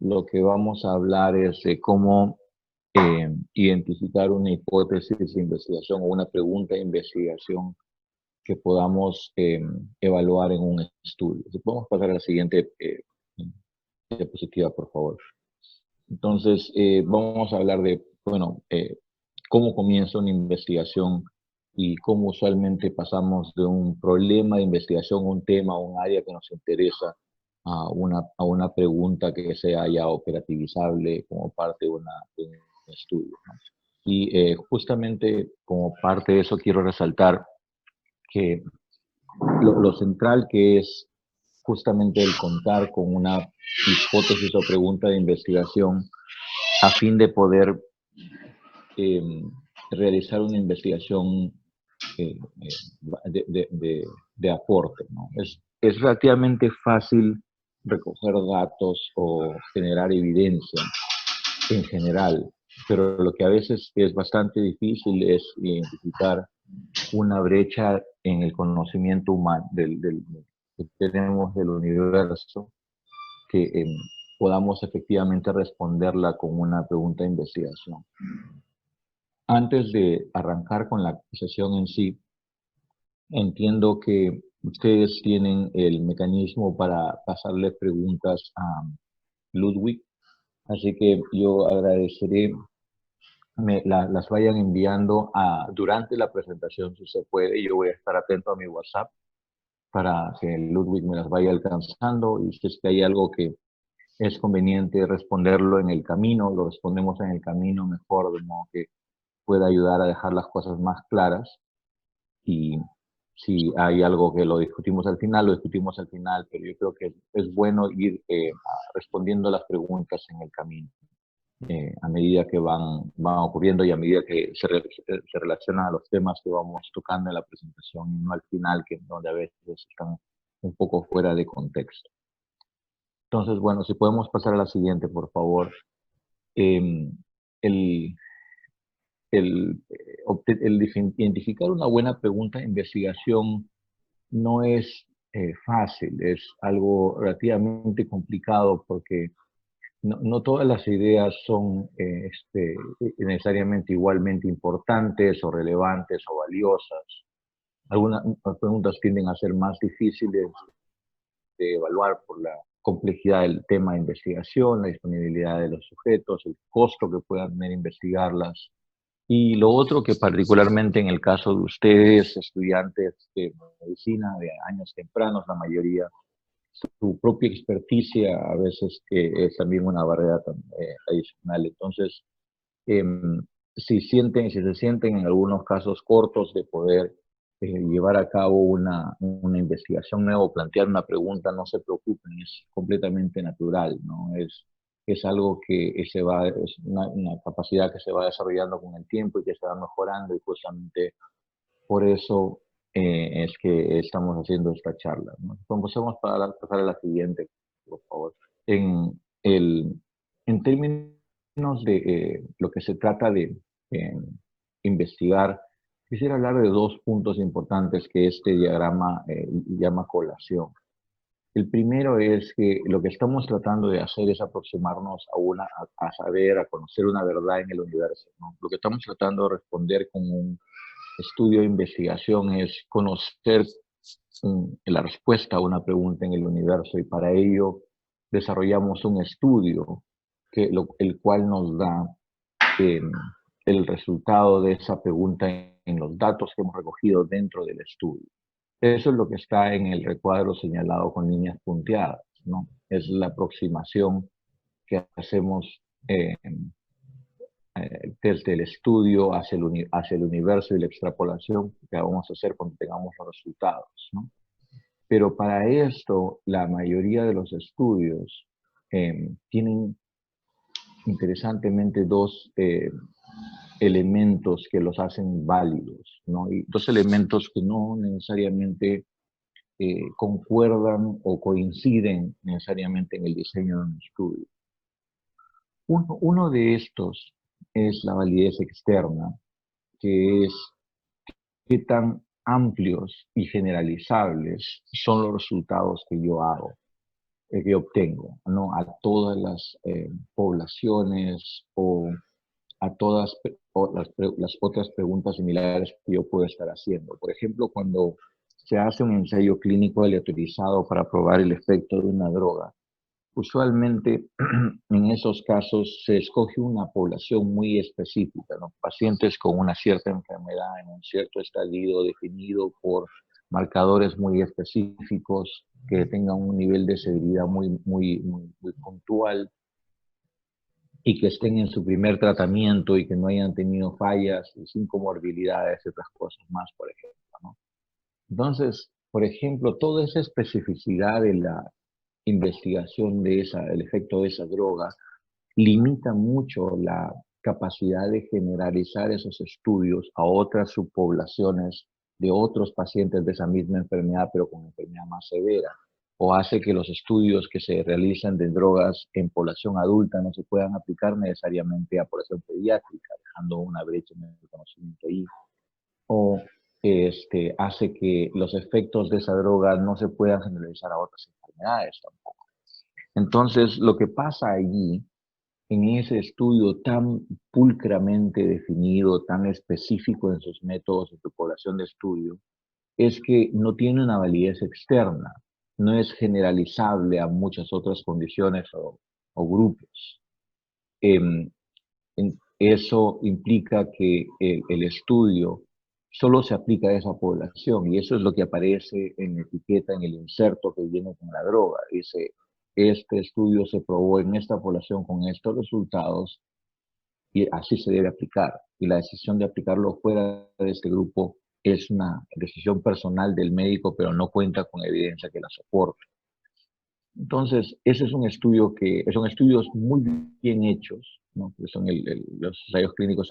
lo que vamos a hablar es de cómo identificar una hipótesis de investigación o una pregunta de investigación que podamos evaluar en un estudio. Si podemos pasar a la siguiente diapositiva, por favor. Entonces, vamos a hablar de, bueno, cómo comienza una investigación y cómo usualmente pasamos de un problema de investigación, un tema, un área que nos interesa, a una pregunta que sea ya operativizable como parte de un estudio, ¿no? Y justamente como parte de eso quiero resaltar que lo central que es justamente el contar con una hipótesis o pregunta de investigación a fin de poder eh, realizar una investigación eh, de aporte, ¿no? Es relativamente fácil recoger datos o generar evidencia en general, pero lo que a veces es bastante difícil es identificar una brecha en el conocimiento humano que tenemos del universo, que podamos efectivamente responderla con una pregunta de investigación. Antes de arrancar con la sesión en sí, entiendo que ustedes tienen el mecanismo para pasarle preguntas a Ludwig, así que yo agradeceré las vayan enviando durante la presentación si se puede. Yo voy a estar atento a mi WhatsApp para que Ludwig me las vaya alcanzando, y si es que hay algo que es conveniente responderlo en el camino, lo respondemos en el camino mejor, de modo que pueda ayudar a dejar las cosas más claras. Y si hay algo que lo discutimos al final, lo discutimos al final, pero yo creo que es bueno ir respondiendo las preguntas en el camino, a medida que van ocurriendo y a medida que se relacionan a los temas que vamos tocando en la presentación, y no al final, que donde a veces están un poco fuera de contexto. Entonces, bueno, si podemos pasar a la siguiente, por favor. Eh, el, el identificar una buena pregunta de investigación no es fácil, es algo relativamente complicado porque no todas las ideas son necesariamente igualmente importantes o relevantes o valiosas. Algunas preguntas tienden a ser más difíciles de evaluar por la complejidad del tema de investigación, la disponibilidad de los sujetos, el costo que puedan tener investigarlas. Y lo otro, que particularmente en el caso de ustedes, estudiantes de medicina de años tempranos, la mayoría, su propia experticia a veces es también una barrera adicional. Entonces, eh, si se sienten en algunos casos cortos de poder llevar a cabo una investigación nueva o plantear una pregunta, no se preocupen, es completamente natural, ¿no? Es algo que es una capacidad que se va desarrollando con el tiempo y que se va mejorando, y justamente por eso es que estamos haciendo esta charla, ¿no? Empecemos para pasar a la siguiente, por favor. En, el, en términos de lo que se trata de eh, investigar, quisiera hablar de dos puntos importantes que este diagrama llama colación. El primero es que lo que estamos tratando de hacer es aproximarnos a saber, a conocer una verdad en el universo, ¿no? Lo que estamos tratando de responder con un estudio de investigación es conocer la respuesta a una pregunta en el universo, y para ello desarrollamos un estudio el cual nos da eh, el resultado de esa pregunta en los datos que hemos recogido dentro del estudio. Eso es lo que está en el recuadro señalado con líneas punteadas, ¿no? Es la aproximación que hacemos desde el estudio hacia el universo, y la extrapolación que vamos a hacer cuando tengamos los resultados, ¿no? Pero para esto, la mayoría de los estudios tienen interesantemente dos elementos que los hacen válidos, ¿no? Y dos elementos que no necesariamente concuerdan o coinciden necesariamente en el diseño de un estudio. Uno de estos es la validez externa, que es qué tan amplios y generalizables son los resultados que yo hago. que obtengo, ¿no? A todas las poblaciones o a todas las otras preguntas similares que yo puedo estar haciendo. Por ejemplo, cuando se hace un ensayo clínico aleatorizado para probar el efecto de una droga, usualmente en esos casos se escoge una población muy específica, ¿no? Pacientes con una cierta enfermedad en un cierto estadio definido por marcadores muy específicos, que tengan un nivel de severidad muy puntual y que estén en su primer tratamiento y que no hayan tenido fallas, sin comorbilidades y otras cosas más, por ejemplo, ¿no? Entonces, por ejemplo, toda esa especificidad de la investigación de el efecto de esa droga limita mucho la capacidad de generalizar esos estudios a otras subpoblaciones de otros pacientes de esa misma enfermedad, pero con enfermedad más severa. O hace que los estudios que se realizan de drogas en población adulta no se puedan aplicar necesariamente a población pediátrica, dejando una brecha en el conocimiento ahí. O hace que los efectos de esa droga no se puedan generalizar a otras enfermedades tampoco. Entonces, lo que pasa allí, en ese estudio tan pulcramente definido, tan específico en sus métodos, en su población de estudio, es que no tiene una validez externa, no es generalizable a muchas otras condiciones o grupos. Eso implica que el estudio solo se aplica a esa población y eso es lo que aparece en la etiqueta, en el inserto que viene con la droga. Dice, este estudio se probó en esta población con estos resultados y así se debe aplicar. Y la decisión de aplicarlo fuera de este grupo es una decisión personal del médico, pero no cuenta con evidencia que la soporte. Entonces, ese es un estudio que son estudios muy bien hechos, ¿no? Que son los ensayos clínicos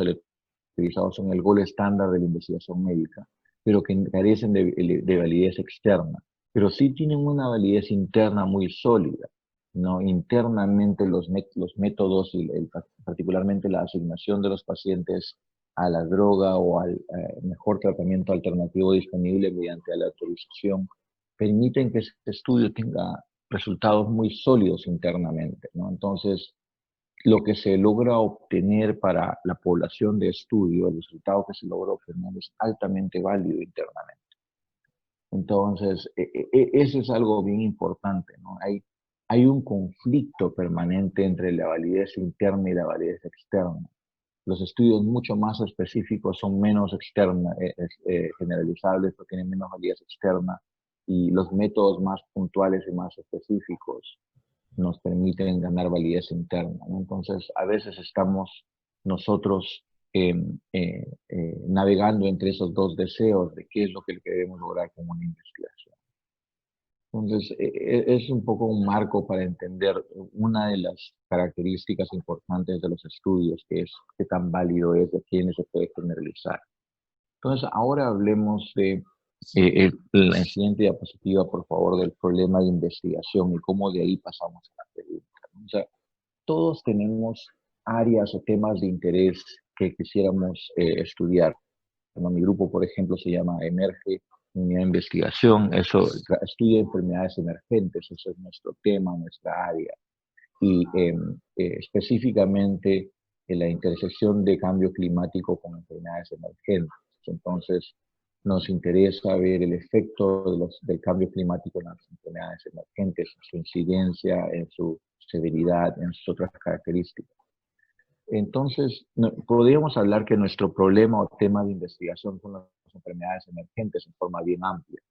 utilizados son el gol estándar de la investigación médica, pero que carecen de validez externa, pero sí tienen una validez interna muy sólida, ¿no? Internamente los métodos y particularmente la asignación de los pacientes a la droga o al mejor tratamiento alternativo disponible mediante la autorización permiten que este estudio tenga resultados muy sólidos internamente, ¿no? Entonces, lo que se logra obtener para la población de estudio, el resultado que se logra obtener es altamente válido internamente. Entonces, eso es algo bien importante, ¿no? Hay un conflicto permanente entre la validez interna y la validez externa. Los estudios mucho más específicos son menos generalizables porque tienen menos validez externa y los métodos más puntuales y más específicos nos permiten ganar validez interna, ¿no? Entonces, a veces estamos nosotros eh, navegando entre esos dos deseos de qué es lo que queremos lograr con una investigación. Entonces, es un poco un marco para entender una de las características importantes de los estudios, que es qué tan válido es, de quiénes se puede generalizar. Entonces, ahora hablemos de la siguiente diapositiva, por favor, del problema de investigación y cómo de ahí pasamos a la pregunta, ¿no? O sea, todos tenemos áreas o temas de interés que quisiéramos estudiar. Bueno, mi grupo, por ejemplo, se llama Emerge, Unidad de Investigación. Eso estudia enfermedades emergentes, eso es nuestro tema, nuestra área. Y específicamente en la intersección de cambio climático con enfermedades emergentes. Entonces, nos interesa ver el efecto del cambio climático en las enfermedades emergentes, en su incidencia, en su severidad, en sus otras características. Entonces, podríamos hablar que nuestro problema o tema de investigación son las enfermedades emergentes en forma bien amplia,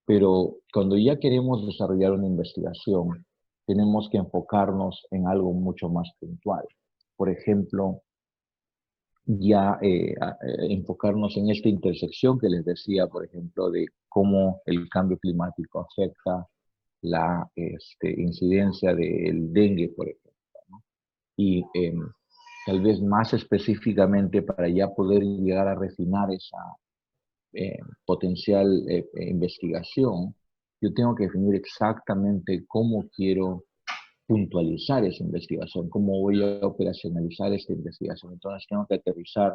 pero cuando ya queremos desarrollar una investigación, tenemos que enfocarnos en algo mucho más puntual. Por ejemplo, ya enfocarnos en esta intersección que les decía, por ejemplo, de cómo el cambio climático afecta la incidencia del dengue, por ejemplo, ¿no? Y tal vez más específicamente para ya poder llegar a refinar esa potencial investigación, yo tengo que definir exactamente cómo quiero puntualizar esa investigación, cómo voy a operacionalizar esta investigación. Entonces tengo que aterrizar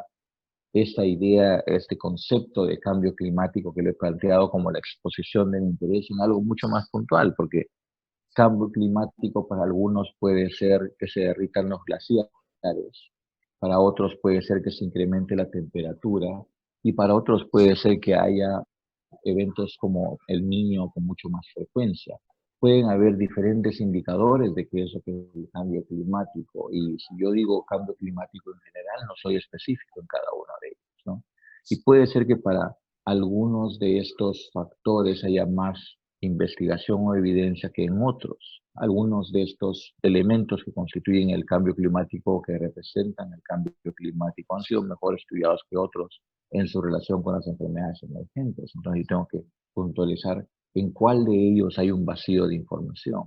esta idea, este concepto de cambio climático que lo he planteado como la exposición del interés en algo mucho más puntual, porque Cambio climático para algunos puede ser que se derritan los glaciares, para otros puede ser que se incremente la temperatura y para otros puede ser que haya eventos como el Niño con mucho más frecuencia. Pueden haber diferentes indicadores de que eso que es el cambio climático. Y si yo digo cambio climático en general, no soy específico en cada uno de ellos, ¿no? Y puede ser que para algunos de estos factores haya más investigación o evidencia que en otros. Algunos de estos elementos que constituyen el cambio climático, que representan el cambio climático, han sido mejor estudiados que otros en su relación con las enfermedades emergentes. Entonces, yo tengo que puntualizar en cuál de ellos hay un vacío de información.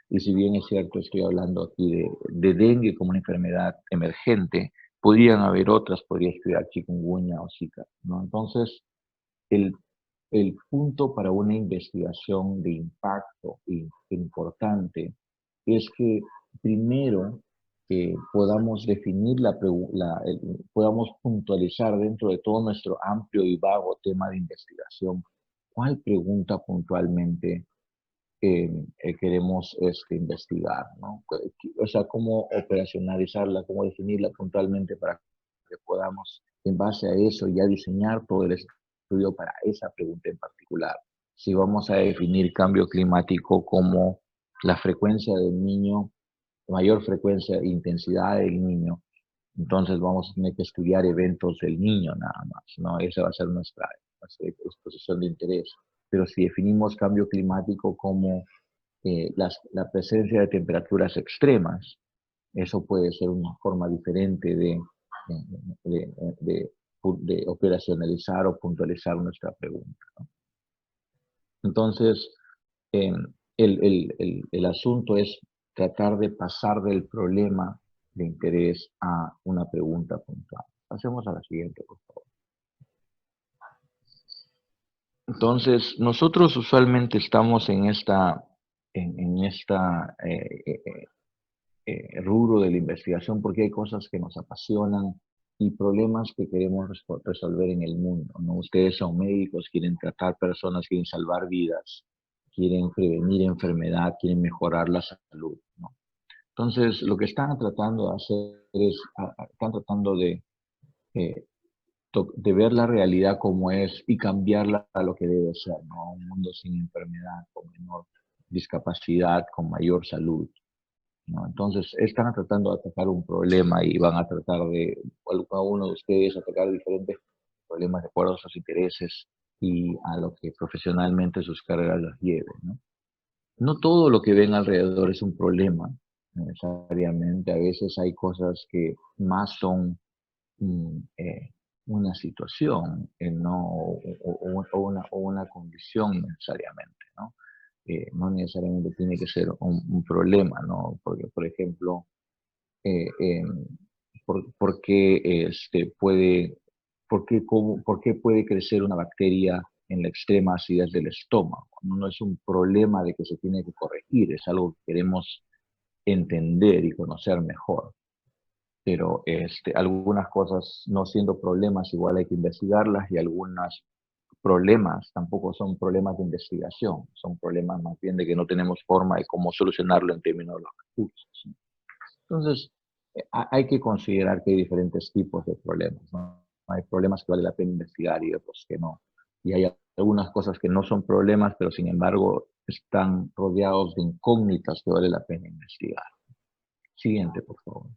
Y si bien es cierto, estoy hablando aquí de dengue como una enfermedad emergente, podrían haber otras, podría estudiar chikungunya o zika, ¿no? Entonces, el, el punto para una investigación de impacto importante es que primero podamos definir podamos puntualizar dentro de todo nuestro amplio y vago tema de investigación cuál pregunta puntualmente queremos investigar, ¿no? O sea, cómo operacionalizarla, cómo definirla puntualmente para que podamos, en base a eso, ya diseñar todo el estudio para esa pregunta en particular. Si vamos a definir cambio climático como la frecuencia del niño, mayor frecuencia e intensidad del niño, entonces vamos a tener que estudiar eventos del niño nada más, ¿no? Esa va a ser nuestra exposición de interés. Pero si definimos cambio climático como la presencia de temperaturas extremas, eso puede ser una forma diferente de, de, de operacionalizar o puntualizar nuestra pregunta, ¿no? Entonces, eh, el asunto es tratar de pasar del problema de interés a una pregunta puntual. Pasemos a la siguiente, por favor. Entonces, nosotros usualmente estamos en esta rubro de la investigación porque hay cosas que nos apasionan y problemas que queremos resolver en el mundo, ¿no? Ustedes son médicos, quieren tratar personas, quieren salvar vidas, quieren prevenir enfermedad, quieren mejorar la salud, ¿no? Entonces, lo que están tratando de hacer es, están tratando eh, de ver la realidad como es y cambiarla a lo que debe ser, ¿no? Un mundo sin enfermedad, con menor discapacidad, con mayor salud, ¿no? Entonces, están tratando de atacar un problema y van a tratar de, cada uno de ustedes, atacar diferentes problemas de acuerdo a sus intereses y a lo que profesionalmente sus carreras las lleven, ¿no? No todo lo que ven alrededor es un problema, necesariamente. A veces hay cosas que más son mm, eh, una situación, no, o una condición necesariamente, ¿no? No necesariamente tiene que ser un problema, ¿no? Porque, por ejemplo, eh, eh, por qué por qué puede crecer una bacteria en la extrema acidez del estómago? No es un problema de que se tiene que corregir, es algo que queremos entender y conocer mejor. Pero algunas cosas no siendo problemas, igual hay que investigarlas y algunos problemas tampoco son problemas de investigación, son problemas más bien de que no tenemos forma de cómo solucionarlo en términos de los recursos, ¿no? Entonces, hay que considerar que hay diferentes tipos de problemas, ¿no? Hay problemas que vale la pena investigar y otros que no. Y hay algunas cosas que no son problemas, pero sin embargo están rodeados de incógnitas que vale la pena investigar. Siguiente, por favor.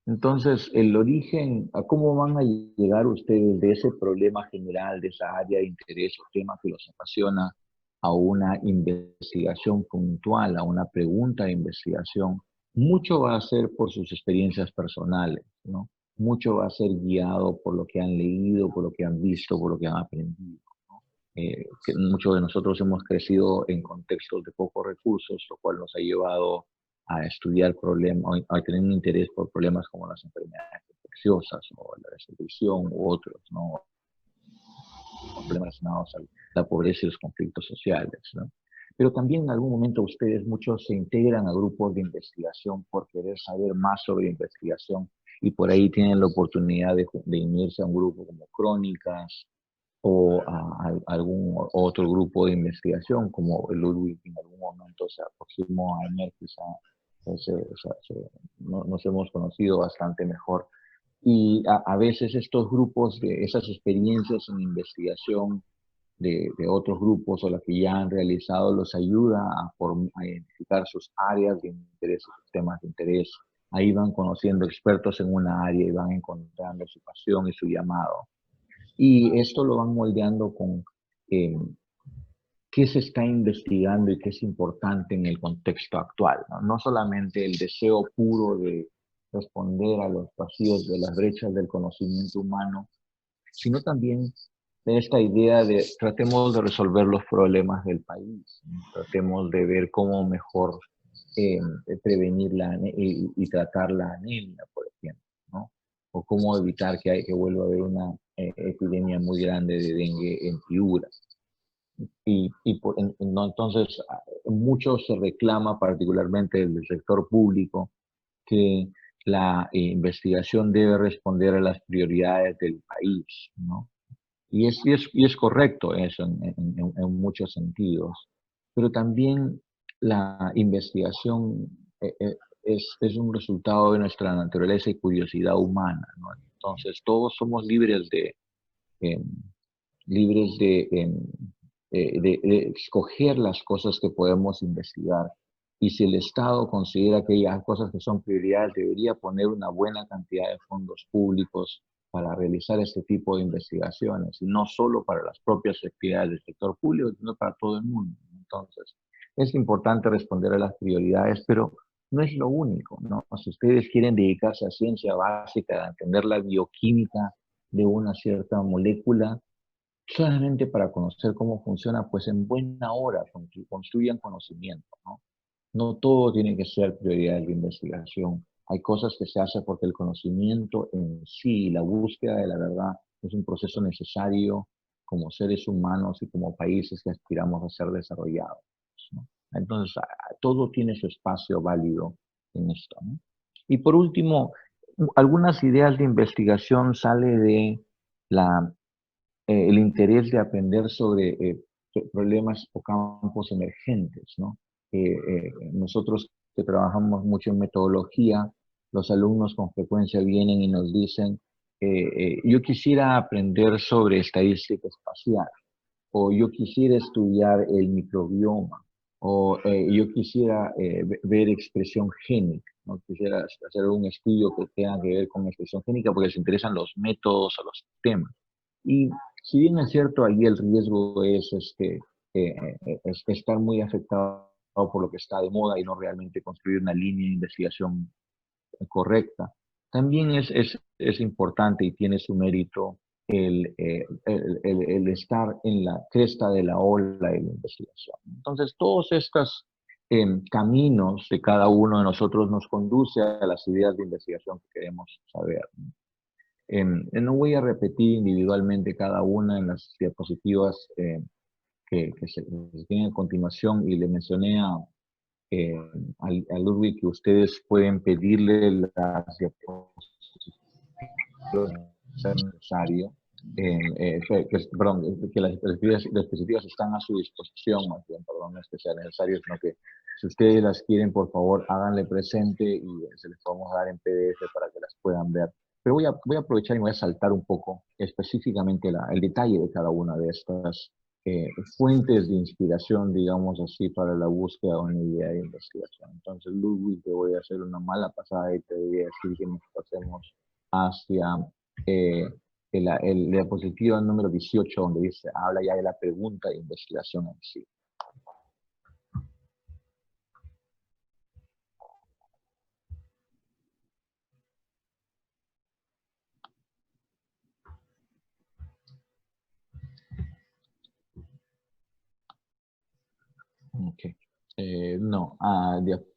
Entonces, el origen, ¿a cómo van a llegar ustedes de ese problema general, de esa área de interés o tema que los apasiona, a una investigación puntual, a una pregunta de investigación? Mucho va a ser por sus experiencias personales, ¿no? Mucho va a ser guiado por lo que han leído, por lo que han visto, por lo que han aprendido, ¿no? Que muchos de nosotros hemos crecido en contextos de pocos recursos, lo cual nos ha llevado a estudiar problemas, a tener un interés por problemas como las enfermedades infecciosas o la desnutrición u otros, ¿no? Problemas relacionados a la pobreza y los conflictos sociales, ¿no? Pero también en algún momento ustedes, muchos se integran a grupos de investigación por querer saber más sobre investigación y por ahí tienen la oportunidad de unirse a un grupo como Crónicas o a algún otro grupo de investigación, como el Ludwig en algún momento se aproximó a Emer, quizá nos hemos conocido bastante mejor. Y a veces estos grupos, de esas experiencias en investigación de otros grupos o las que ya han realizado, los ayuda a identificar sus áreas de interés, sus temas de interés. Ahí van conociendo expertos en una área y van encontrando su pasión y su llamado. Y esto lo van moldeando con eh, qué se está investigando y qué es importante en el contexto actual, ¿no? No solamente el deseo puro de responder a los vacíos de las brechas del conocimiento humano, sino también de esta idea de tratemos de resolver los problemas del país, ¿no? Tratemos de ver cómo mejor eh, prevenir y tratar la anemia, por ejemplo, ¿no? O cómo evitar que vuelva a haber una epidemia muy grande de dengue en Piura. No, entonces, mucho se reclama, particularmente del sector público, que la investigación debe responder a las prioridades del país, ¿no? Y es correcto eso en muchos sentidos, pero también la investigación es un resultado de nuestra naturaleza y curiosidad humana, ¿no? Entonces, todos somos eh, libres de escoger las cosas que podemos investigar. Y si el Estado considera que hay cosas que son prioridades, debería poner una buena cantidad de fondos públicos para realizar este tipo de investigaciones, y no solo para las propias actividades del sector público, sino para todo el mundo. Entonces, es importante responder a las prioridades, pero no es lo único, ¿no? Si ustedes quieren dedicarse a ciencia básica, a entender la bioquímica de una cierta molécula, solamente para conocer cómo funciona, pues en buena hora construyan conocimiento, ¿no? No todo tiene que ser prioridad de investigación. Hay cosas que se hacen porque el conocimiento en sí, la búsqueda de la verdad, es un proceso necesario como seres humanos y como países que aspiramos a ser desarrollados, ¿no? Entonces, todo tiene su espacio válido en esto, ¿no? Y por último, algunas ideas de investigación sale de la el interés de aprender sobre problemas o campos emergentes, ¿no? Nosotros que trabajamos mucho en metodología, los alumnos con frecuencia vienen y nos dicen, yo quisiera aprender sobre estadística espacial, o yo quisiera estudiar el microbioma, o yo quisiera ver expresión génica, ¿no? Quisiera hacer un estudio que tenga que ver con expresión génica porque les interesan los métodos o los temas. Y si bien es cierto, allí el riesgo es estar muy afectado por lo que está de moda y no realmente construir una línea de investigación correcta, también es importante y tiene su mérito el estar en la cresta de la ola de la investigación. Entonces, todos estos caminos de cada uno de nosotros nos conduce a las ideas de investigación que queremos saber, ¿no? No voy a repetir individualmente cada una en las diapositivas que se tienen a continuación, y le mencioné eh, a Ludwig que ustedes pueden pedirle las diapositivas si es necesario. Perdón, que las diapositivas están a su disposición, más bien, perdón, no es que sea necesario, sino que si ustedes las quieren, por favor, háganle presente y se les podemos dar en PDF para que las puedan ver. Pero voy a aprovechar y voy a saltar un poco específicamente el detalle de cada una de estas fuentes de inspiración, digamos así, para la búsqueda de una idea de investigación. Entonces, Ludwig, te voy a hacer una mala pasada y te voy a decir que nos pasemos hacia la diapositiva número 18, donde dice, habla ya de la pregunta de investigación en sí. Okay. No,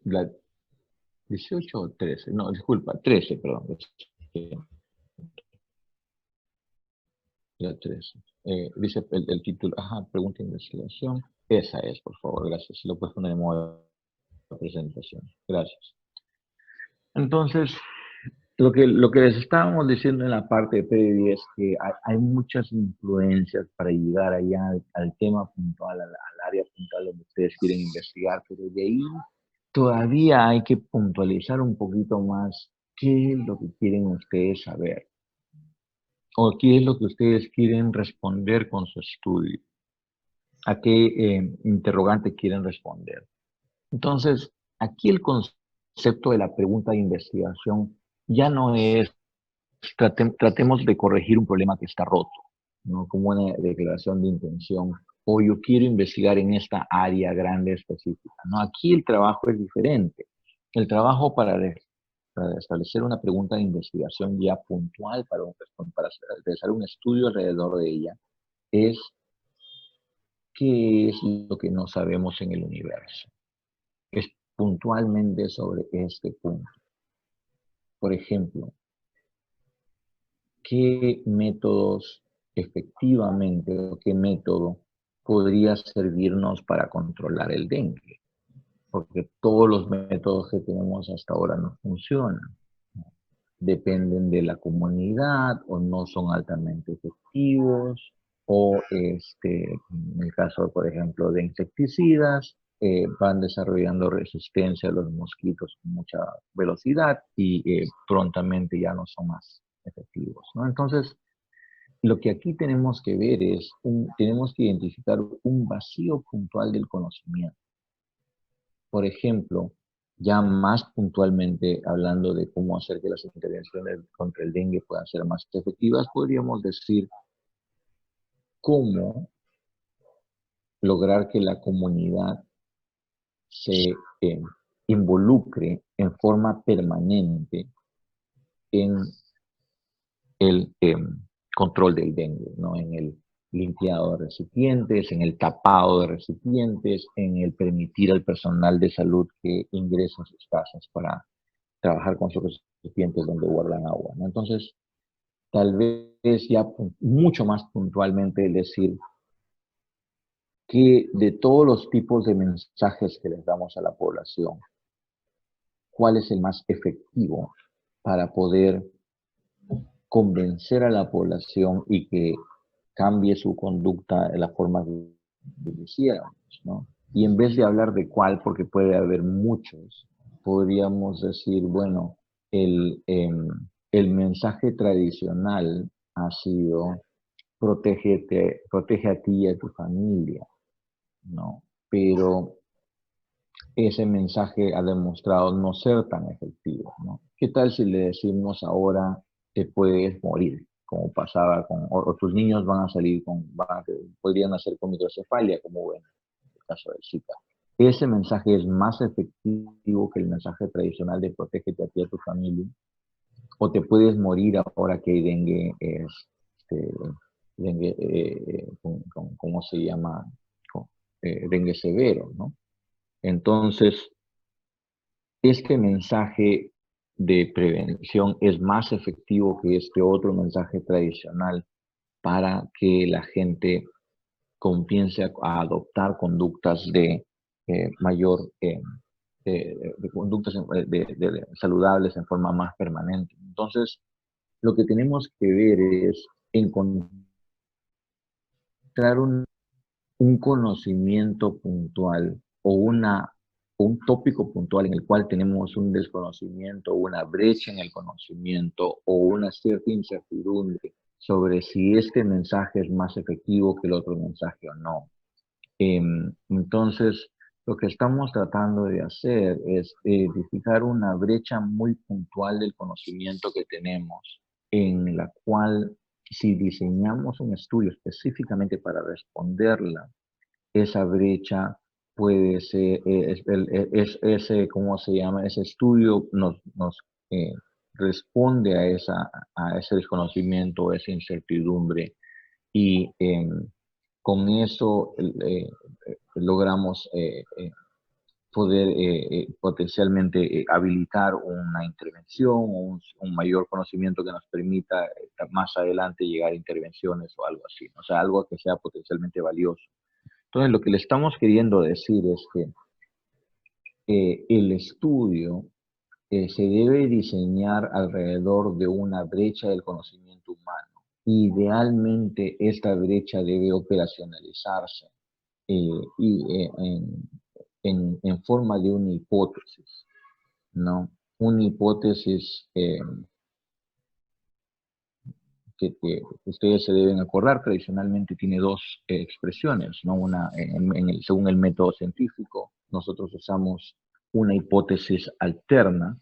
la 18 o 13, no, disculpa, 13, perdón. La 13. Dice el título, ajá, pregunta de investigación. Esa es, por favor, gracias. Si lo puedes poner en modo de presentación. Gracias. Entonces, lo que les estábamos diciendo en la parte previa es que hay muchas influencias para llegar allá al tema puntual, al área puntual donde ustedes quieren investigar, pero de ahí todavía hay que puntualizar un poquito más qué es lo que quieren ustedes saber o qué es lo que ustedes quieren responder con su estudio, a qué interrogante quieren responder. Entonces, aquí el concepto de la pregunta de investigación ya no es tratemos de corregir un problema que está roto, ¿no? Como una declaración de intención, o yo quiero investigar en esta área grande específica, ¿no? Aquí el trabajo es diferente. El trabajo para establecer una pregunta de investigación ya puntual para realizar un estudio alrededor de ella es qué es lo que no sabemos en el universo. Es puntualmente sobre este punto. Por ejemplo, ¿qué métodos efectivamente o qué método podría servirnos para controlar el dengue? Porque todos los métodos que tenemos hasta ahora no funcionan. Dependen de la comunidad o no son altamente efectivos o en el caso, por ejemplo, de insecticidas, van desarrollando resistencia a los mosquitos con mucha velocidad y prontamente ya no son más efectivos, ¿no? Entonces, lo que aquí tenemos que ver es, tenemos que identificar un vacío puntual del conocimiento. Por ejemplo, ya más puntualmente hablando de cómo hacer que las intervenciones contra el dengue puedan ser más efectivas, podríamos decir cómo lograr que la comunidad se involucre en forma permanente en el control del dengue, ¿no? En el limpiado de recipientes, en el tapado de recipientes, en el permitir al personal de salud que ingrese a sus casas para trabajar con sus recipientes donde guardan agua, ¿no? Entonces, tal vez ya mucho más puntualmente decir que de todos los tipos de mensajes que les damos a la población, ¿cuál es el más efectivo para poder convencer a la población y que cambie su conducta de la forma que quisiéramos, ¿no? Y en vez de hablar de cuál, porque puede haber muchos, podríamos decir, bueno, el mensaje tradicional ha sido protege a ti y a tu familia, ¿no? Pero ese mensaje ha demostrado no ser tan efectivo, ¿no? ¿Qué tal si le decimos ahora te puedes morir? Como pasaba o tus niños van a salir podrían nacer con microcefalia, como en el caso del Zika. Ese mensaje es más efectivo que el mensaje tradicional de protégete a ti y a tu familia, o te puedes morir ahora que hay dengue, dengue ¿cómo se llama? Dengue severo, ¿no? Entonces, este mensaje de prevención es más efectivo que este otro mensaje tradicional para que la gente comience a adoptar conductas de mayor, de conductas saludables en forma más permanente. Entonces, lo que tenemos que ver es encontrar un conocimiento puntual o un tópico puntual en el cual tenemos un desconocimiento, una brecha en el conocimiento o una cierta incertidumbre sobre si este mensaje es más efectivo que el otro mensaje o no. Entonces, lo que estamos tratando de hacer es identificar una brecha muy puntual del conocimiento que tenemos, en la cual si diseñamos un estudio específicamente para responderla, esa brecha puede ser, ese, ¿cómo se llama? Ese estudio nos responde a ese desconocimiento, a esa incertidumbre y con eso logramos poder potencialmente habilitar una intervención o un mayor conocimiento que nos permita más adelante llegar a intervenciones o algo así, ¿no? O sea, algo que sea potencialmente valioso. Entonces, lo que le estamos queriendo decir es que el estudio se debe diseñar alrededor de una brecha del conocimiento humano. Idealmente, esta brecha debe operacionalizarse en forma de una hipótesis, ¿no? Una hipótesis que ustedes se deben acordar, tradicionalmente tiene dos expresiones, ¿no? Una, según el método científico, nosotros usamos una hipótesis alterna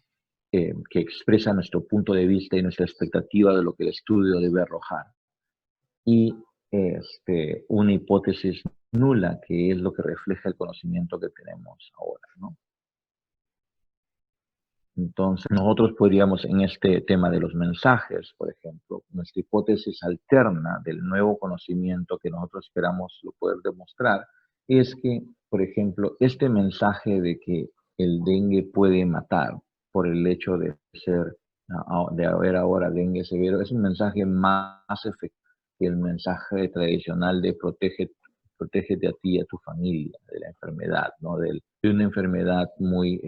que expresa nuestro punto de vista y nuestra expectativa de lo que el estudio debe arrojar. Y una hipótesis nula, que es lo que refleja el conocimiento que tenemos ahora, ¿no? Entonces, nosotros podríamos, en este tema de los mensajes, por ejemplo, nuestra hipótesis alterna del nuevo conocimiento que nosotros esperamos lo poder demostrar, es que, por ejemplo, este mensaje de que el dengue puede matar por el hecho de de haber ahora dengue severo, es un mensaje más efectivo que el mensaje tradicional de protégete a ti y a tu familia de la enfermedad, ¿no? De una enfermedad muy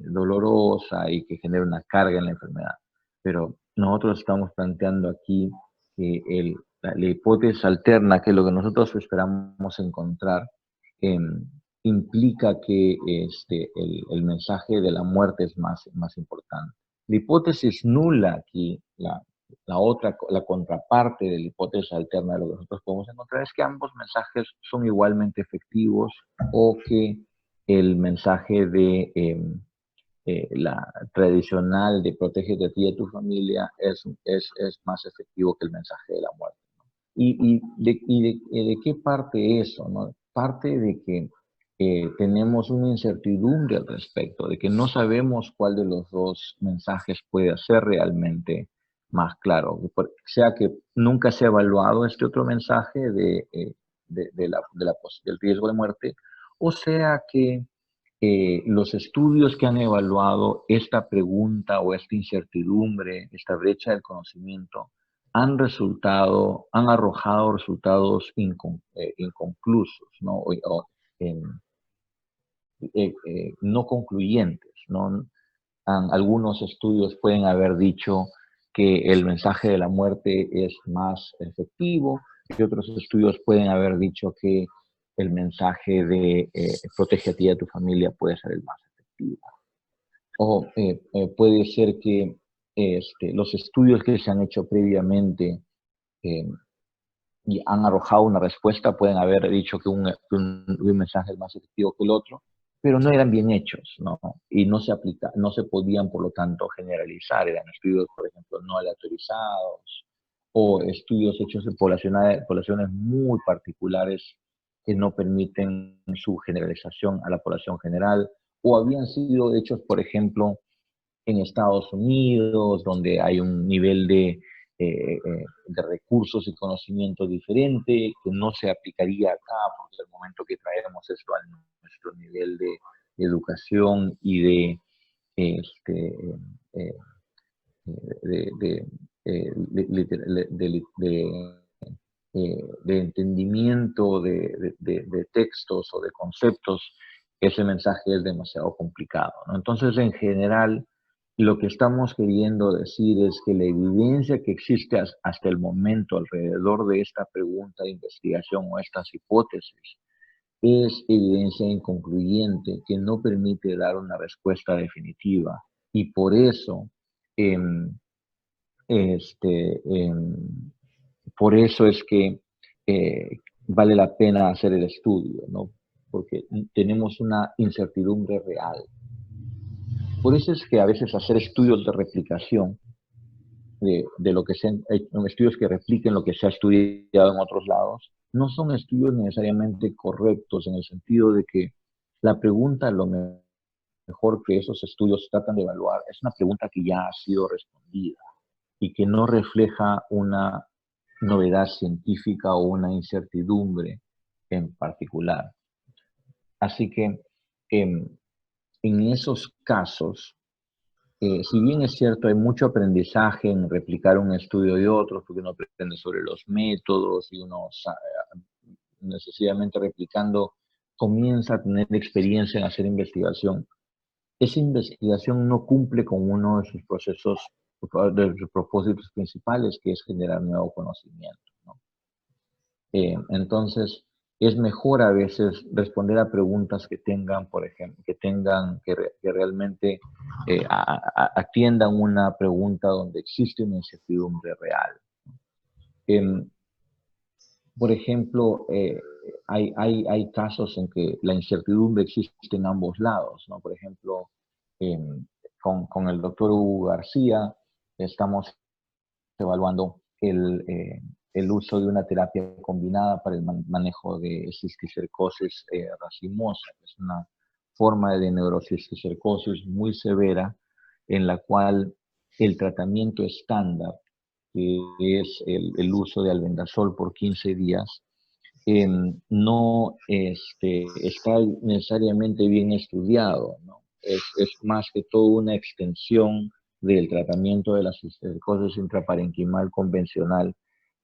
dolorosa y que genera una carga en la enfermedad. Pero nosotros estamos planteando aquí que la hipótesis alterna, que es lo que nosotros esperamos encontrar, eh, implica que el mensaje de la muerte es más importante. La hipótesis nula aquí, la contraparte de la hipótesis alterna de lo que nosotros podemos encontrar es que ambos mensajes son igualmente efectivos o que el mensaje de la tradicional de protégete a ti y a tu familia es más efectivo que el mensaje de la muerte. ¿Y de qué parte eso? ¿No? Parte de que tenemos una incertidumbre al respecto, de que no sabemos cuál de los dos mensajes puede ser realmente más claro. Sea que nunca se ha evaluado este otro mensaje del riesgo de muerte, o sea que los estudios que han evaluado esta pregunta o esta incertidumbre, esta brecha del conocimiento, han arrojado resultados inconclusos, ¿no? No concluyentes, ¿no? Algunos estudios pueden haber dicho que el mensaje de la muerte es más efectivo y otros estudios pueden haber dicho que el mensaje de protege a ti y a tu familia puede ser el más efectivo. O puede ser que los estudios que se han hecho previamente eh, y han arrojado una respuesta, pueden haber dicho que un mensaje es más efectivo que el otro, pero no eran bien hechos, ¿no? Y no se podían, por lo tanto, generalizar. Eran estudios, por ejemplo, no aleatorizados o estudios hechos en poblaciones muy particulares que no permiten su generalización a la población general, o habían sido hechos, por ejemplo, en Estados Unidos, donde hay un nivel de recursos y conocimiento diferente, que no se aplicaría acá, porque al momento que traemos esto a nuestro nivel de educación y eh, de, de, de entendimiento de textos o de conceptos, ese mensaje es demasiado complicado, ¿no? Entonces, en general, lo que estamos queriendo decir es que la evidencia que existe hasta el momento alrededor de esta pregunta de investigación o estas hipótesis es evidencia inconcluyente que no permite dar una respuesta definitiva. Y por eso, eh, este, eh, por eso es que vale la pena hacer el estudio, ¿no? Porque tenemos una incertidumbre real. Por eso es que a veces hacer estudios de replicación de lo que estudios que repliquen lo que se ha estudiado en otros lados, no son estudios necesariamente correctos en el sentido de que la pregunta, lo mejor que esos estudios tratan de evaluar, es una pregunta que ya ha sido respondida y que no refleja una novedad científica o una incertidumbre en particular. Así que en esos casos, si bien es cierto, hay mucho aprendizaje en replicar un estudio de otro, porque uno aprende sobre los métodos y uno necesariamente replicando comienza a tener experiencia en hacer investigación. esa investigación no cumple con uno de sus procesos, de sus propósitos principales, que es generar nuevo conocimiento, ¿no? Entonces, es mejor a veces responder a preguntas que tengan, por ejemplo, que realmente atiendan una pregunta donde existe una incertidumbre real. Em, por ejemplo, hay casos en que la incertidumbre existe en ambos lados, ¿no? Por ejemplo, con el doctor Hugo García estamos evaluando el uso de una terapia combinada para el manejo de cisticercosis racimosa, que es una forma de neurocisticercosis muy severa en la cual el tratamiento estándar, que es el uso de albendazol por 15 días, no está necesariamente bien estudiado, ¿no? Es más que todo una extensión del tratamiento de la cisticercosis intraparenquimal convencional,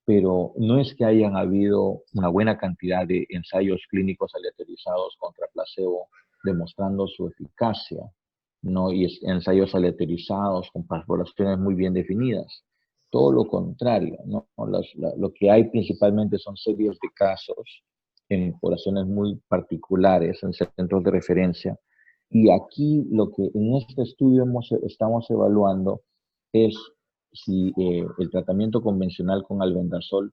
pero no es que hayan habido una buena cantidad de ensayos clínicos aleatorizados contra placebo demostrando su eficacia, ¿no? Y ensayos aleatorizados con poblaciones muy bien definidas. Todo lo contrario, ¿no? Lo que hay principalmente son series de casos en poblaciones muy particulares, en centros de referencia. Y aquí lo que en este estudio estamos evaluando es si el tratamiento convencional con albendazol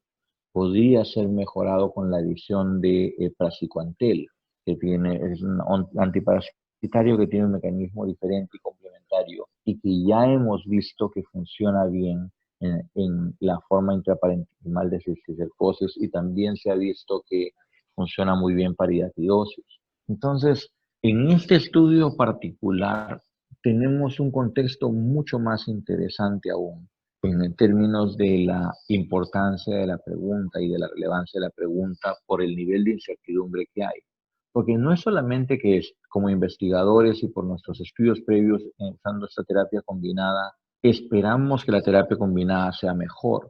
podría ser mejorado con la adición de praziquantel, que es un antiparasitario que tiene un mecanismo diferente y complementario y que ya hemos visto que funciona bien en la forma intraparenquimal de cisticercosis y también se ha visto que funciona muy bien para hidratidosis. Entonces, en este estudio particular tenemos un contexto mucho más interesante aún en términos de la importancia de la pregunta y de la relevancia de la pregunta por el nivel de incertidumbre que hay. Porque no es solamente que como investigadores y por nuestros estudios previos usando esta terapia combinada, esperamos que la terapia combinada sea mejor,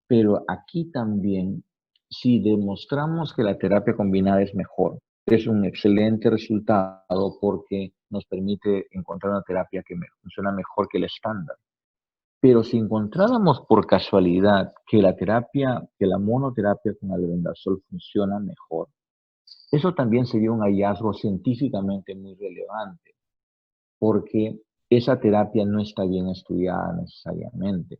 pero aquí también, si demostramos que la terapia combinada es mejor, es un excelente resultado porque nos permite encontrar una terapia que funciona mejor que el estándar. Pero si encontráramos por casualidad que que la monoterapia con albendazol funciona mejor, eso también sería un hallazgo científicamente muy relevante, porque esa terapia no está bien estudiada necesariamente,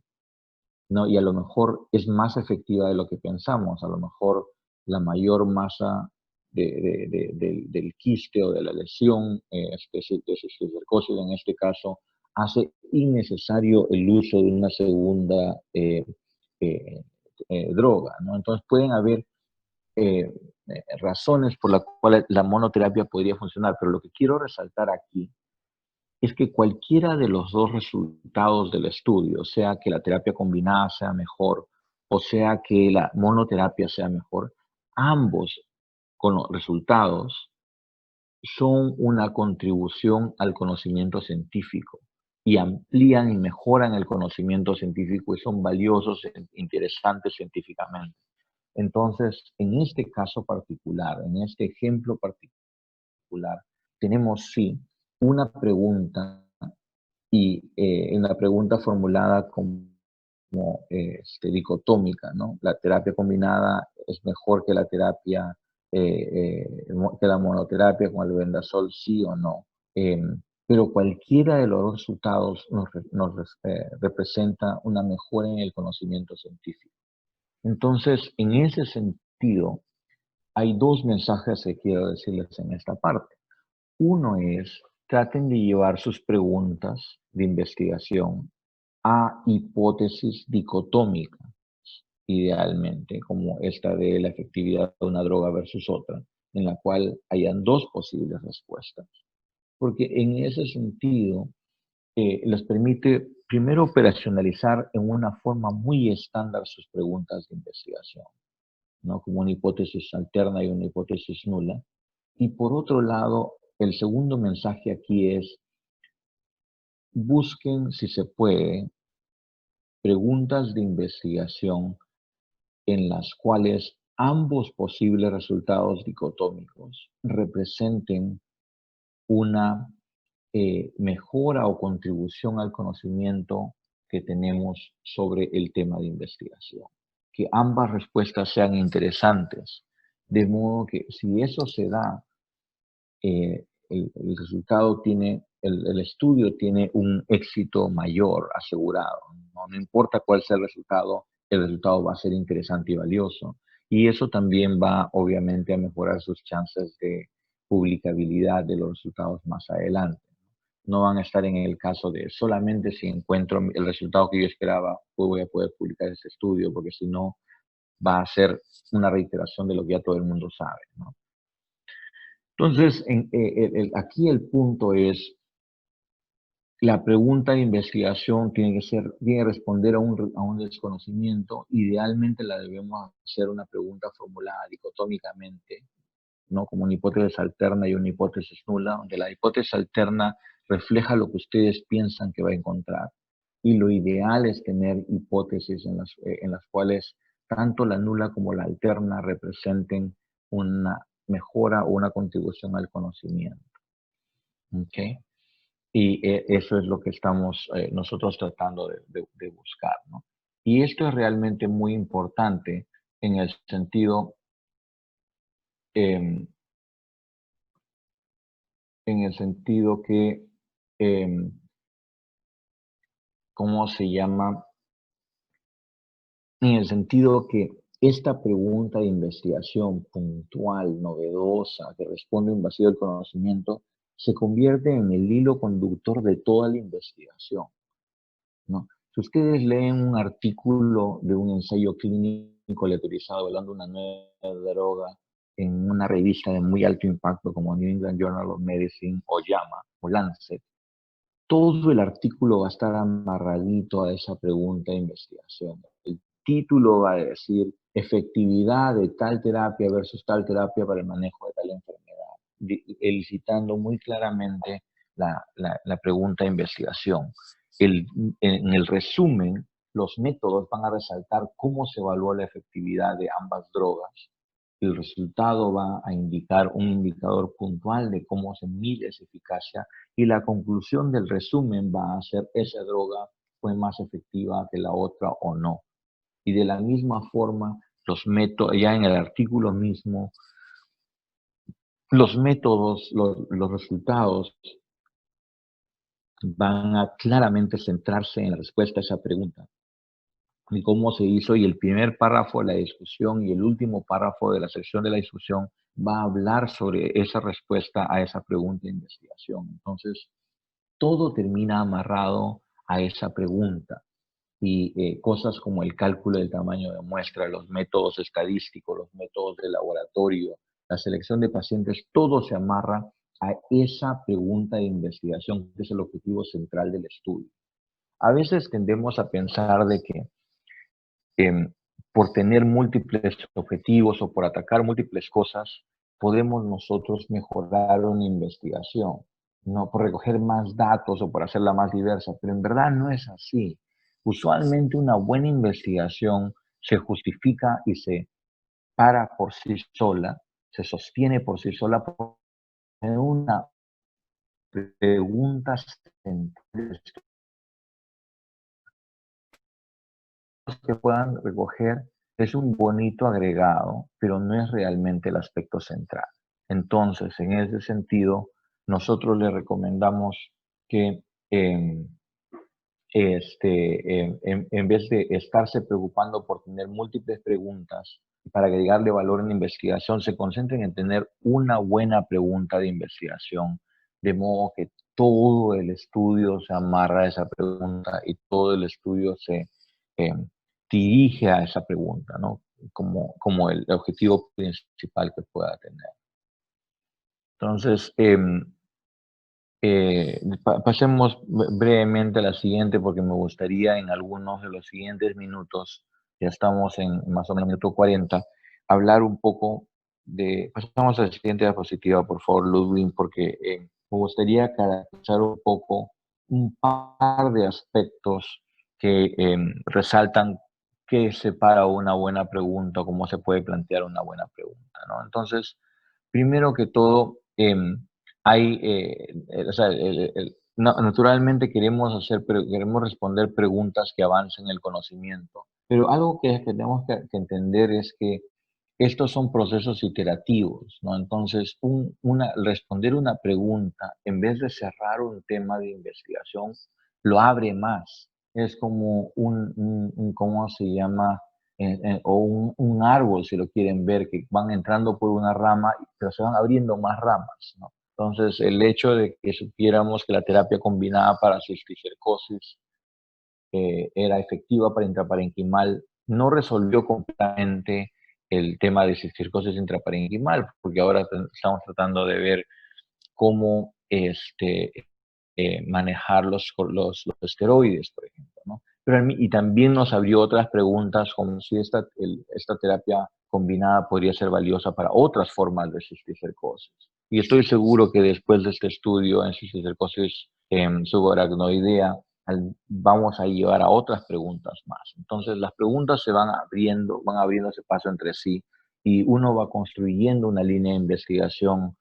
¿no? Y a lo mejor es más efectiva de lo que pensamos. A lo mejor la mayor masa del quiste o de la lesión, de cisticercosis en este caso, hace innecesario el uso de una segunda eh, droga, ¿no? Entonces pueden haber razones por las cuales la monoterapia podría funcionar, pero lo que quiero resaltar aquí es que cualquiera de los dos resultados del estudio, sea que la terapia combinada sea mejor o sea que la monoterapia sea mejor, ambos con los resultados son una contribución al conocimiento científico y amplían y mejoran el conocimiento científico y son valiosos e interesantes científicamente. Entonces, en este caso particular, en este ejemplo particular, tenemos sí una pregunta y una pregunta formulada como dicotómica, ¿no? La terapia combinada es mejor que la terapia, que la monoterapia con el albendazol, sí o no. Pero cualquiera de los dos resultados representa una mejora en el conocimiento científico. Entonces, en ese sentido, hay dos mensajes que quiero decirles en esta parte. Uno es, traten de llevar sus preguntas de investigación a hipótesis dicotómicas, idealmente, como esta de la efectividad de una droga versus otra, en la cual hayan dos posibles respuestas. Porque en ese sentido, les permite primero operacionalizar en una forma muy estándar sus preguntas de investigación, ¿no? Como una hipótesis alterna y una hipótesis nula. Y por otro lado, el segundo mensaje aquí es, busquen, si se puede, preguntas de investigación en las cuales ambos posibles resultados dicotómicos representen una mejora o contribución al conocimiento que tenemos sobre el tema de investigación. Que ambas respuestas sean interesantes, de modo que si eso se da, el resultado tiene, el estudio tiene un éxito mayor asegurado. ¿No? No importa cuál sea el resultado va a ser interesante y valioso. Y eso también va, obviamente, a mejorar sus chances de publicabilidad de los resultados más adelante. No van a estar en el caso de solamente si encuentro el resultado que yo esperaba, pues voy a poder publicar ese estudio, porque si no, va a ser una reiteración de lo que ya todo el mundo sabe, ¿no? Entonces, aquí el punto es, la pregunta de investigación tiene que responder a un desconocimiento. Idealmente la debemos hacer una pregunta formulada dicotómicamente, ¿no? Como una hipótesis alterna y una hipótesis nula, donde la hipótesis alterna refleja lo que ustedes piensan que va a encontrar. Y lo ideal es tener hipótesis en las cuales tanto la nula como la alterna representen una mejora o una contribución al conocimiento. ¿Okay? Y eso es lo que estamos nosotros tratando de buscar, ¿no? Y esto es realmente muy importante en el sentido, em, que, ¿cómo se llama? En el sentido que esta pregunta de investigación puntual, novedosa, que responde a un vacío del conocimiento, se convierte en el hilo conductor de toda la investigación, ¿no? Si ustedes leen un artículo de un ensayo clínico aleatorizado hablando de una nueva droga en una revista de muy alto impacto como New England Journal of Medicine o JAMA o Lancet, todo el artículo va a estar amarradito a esa pregunta de investigación. El título va a decir efectividad de tal terapia versus tal terapia para el manejo de tal enfermedad, elicitando muy claramente la pregunta de investigación. En el resumen, los métodos van a resaltar cómo se evaluó la efectividad de ambas drogas. El resultado va a indicar un indicador puntual de cómo se mide esa eficacia y la conclusión del resumen va a ser esa droga fue más efectiva que la otra o no. Y de la misma forma, los métodos, ya en el artículo mismo, los métodos, los resultados van a claramente centrarse en la respuesta a esa pregunta y cómo se hizo, y el primer párrafo de la discusión y el último párrafo de la sección de la discusión va a hablar sobre esa respuesta a esa pregunta de investigación. Entonces, todo termina amarrado a esa pregunta y cosas como el cálculo del tamaño de muestra, los métodos estadísticos, los métodos de laboratorio, la selección de pacientes, todo se amarra a esa pregunta de investigación, que es el objetivo central del estudio. A veces tendemos a pensar de que por tener múltiples objetivos o por atacar múltiples cosas, podemos nosotros mejorar una investigación, no por recoger más datos o por hacerla más diversa, pero en verdad no es así. Usualmente una buena investigación se justifica y se para por sí sola, se sostiene por sí sola por tener una pregunta central que puedan recoger es un bonito agregado, pero no es realmente el aspecto central. Entonces, en ese sentido, nosotros le recomendamos que en vez de estarse preocupando por tener múltiples preguntas para agregarle valor en la investigación, se concentren en tener una buena pregunta de investigación, de modo que todo el estudio se amarra a esa pregunta y todo el estudio se eh, dirige a esa pregunta, ¿no? Como el objetivo principal que pueda tener. Entonces, pasemos brevemente a la siguiente porque me gustaría en algunos de los siguientes minutos, ya estamos en más o menos minuto 40, hablar un poco pasamos a la siguiente diapositiva, por favor, Ludwig, porque me gustaría caracterizar un poco un par de aspectos que resaltan qué separa una buena pregunta, cómo se puede plantear una buena pregunta, ¿no? Entonces, primero que todo, hay, o sea, naturalmente queremos responder preguntas que avancen el conocimiento, pero algo que tenemos que entender es que estos son procesos iterativos, ¿no? Entonces, responder una pregunta, en vez de cerrar un tema de investigación, lo abre más. Es como ¿cómo se llama? O un árbol, si lo quieren ver, que van entrando por una rama, pero se van abriendo más ramas, ¿no? Entonces, el hecho de que supiéramos que la terapia combinada para cisticercosis era efectiva para intraparenquimal, no resolvió completamente el tema de cisticercosis intraparenquimal, porque ahora estamos tratando de ver cómo manejar los esteroides, por ejemplo, ¿no? Y también nos abrió otras preguntas como si esta terapia combinada podría ser valiosa para otras formas de cisticercosis. Y estoy seguro que después de este estudio en cisticercosis subaracnoidea, vamos a llevar a otras preguntas más. Entonces las preguntas se van abriendo ese paso entre sí y uno va construyendo una línea de investigación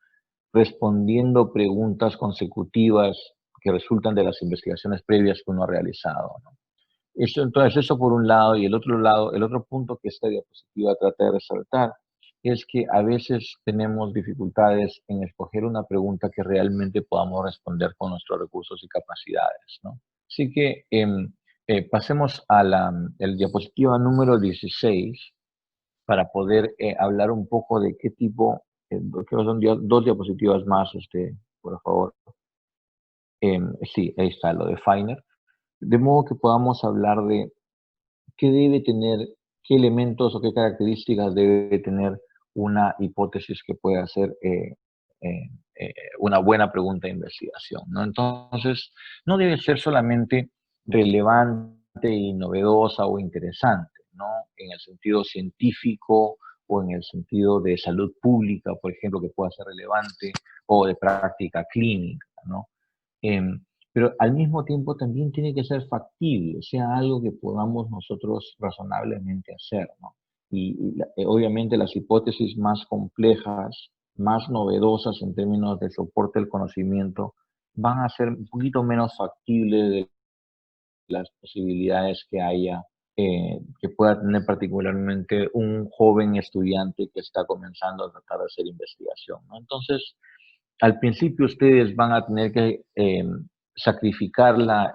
respondiendo preguntas consecutivas que resultan de las investigaciones previas que uno ha realizado, ¿no? Entonces, eso por un lado, y el otro lado, el otro punto que esta diapositiva trata de resaltar es que a veces tenemos dificultades en escoger una pregunta que realmente podamos responder con nuestros recursos y capacidades, ¿no? Así que pasemos a el diapositiva número 16 para poder hablar un poco de qué tipo, creo que son dos diapositivas más, por favor. Sí, ahí está, lo de Feiner. De modo que podamos hablar de qué debe tener, qué elementos o qué características debe tener una hipótesis que pueda ser eh, una buena pregunta de investigación, ¿no? Entonces, no debe ser solamente relevante y novedosa o interesante, ¿no? En el sentido científico o en el sentido de salud pública, por ejemplo, que pueda ser relevante, o de práctica clínica, ¿no? Pero al mismo tiempo también tiene que ser factible, sea algo que podamos nosotros razonablemente hacer, ¿no? Obviamente las hipótesis más complejas, más novedosas en términos de soporte del conocimiento, van a ser un poquito menos factibles de las posibilidades que haya, que pueda tener particularmente un joven estudiante que está comenzando a tratar de hacer investigación, ¿no? Entonces, al principio ustedes van a tener que sacrificar la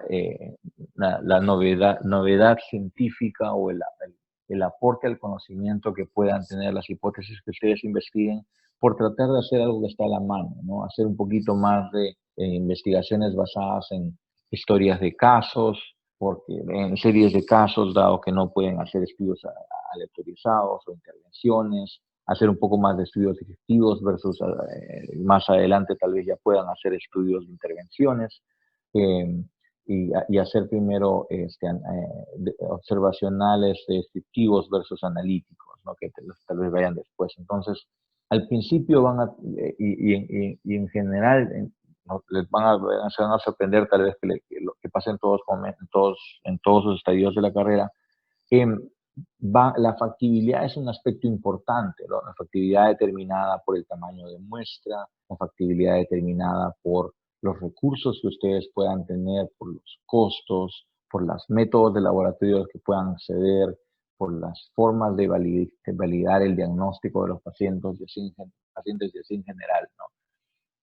novedad científica o el aporte al conocimiento que puedan tener las hipótesis que ustedes investiguen por tratar de hacer algo que está a la mano, ¿no? Hacer un poquito más de investigaciones basadas en historias de casos, porque en series de casos, dado que no pueden hacer estudios aleatorizados o intervenciones, hacer un poco más de estudios directivos versus más adelante tal vez ya puedan hacer estudios de intervenciones eh, y hacer primero observacionales descriptivos versus analíticos, ¿no? Que tal vez vayan después. Entonces, al principio y en general, ¿no? Se van a sorprender tal vez que lo que pasa en todos los estadios de la carrera, em, la factibilidad es un aspecto importante, ¿no? La factibilidad determinada por el tamaño de muestra, la factibilidad determinada por los recursos que ustedes puedan tener, por los costos, por los métodos de laboratorio que puedan acceder, por las formas de validar el diagnóstico de los pacientes y así en general, ¿no?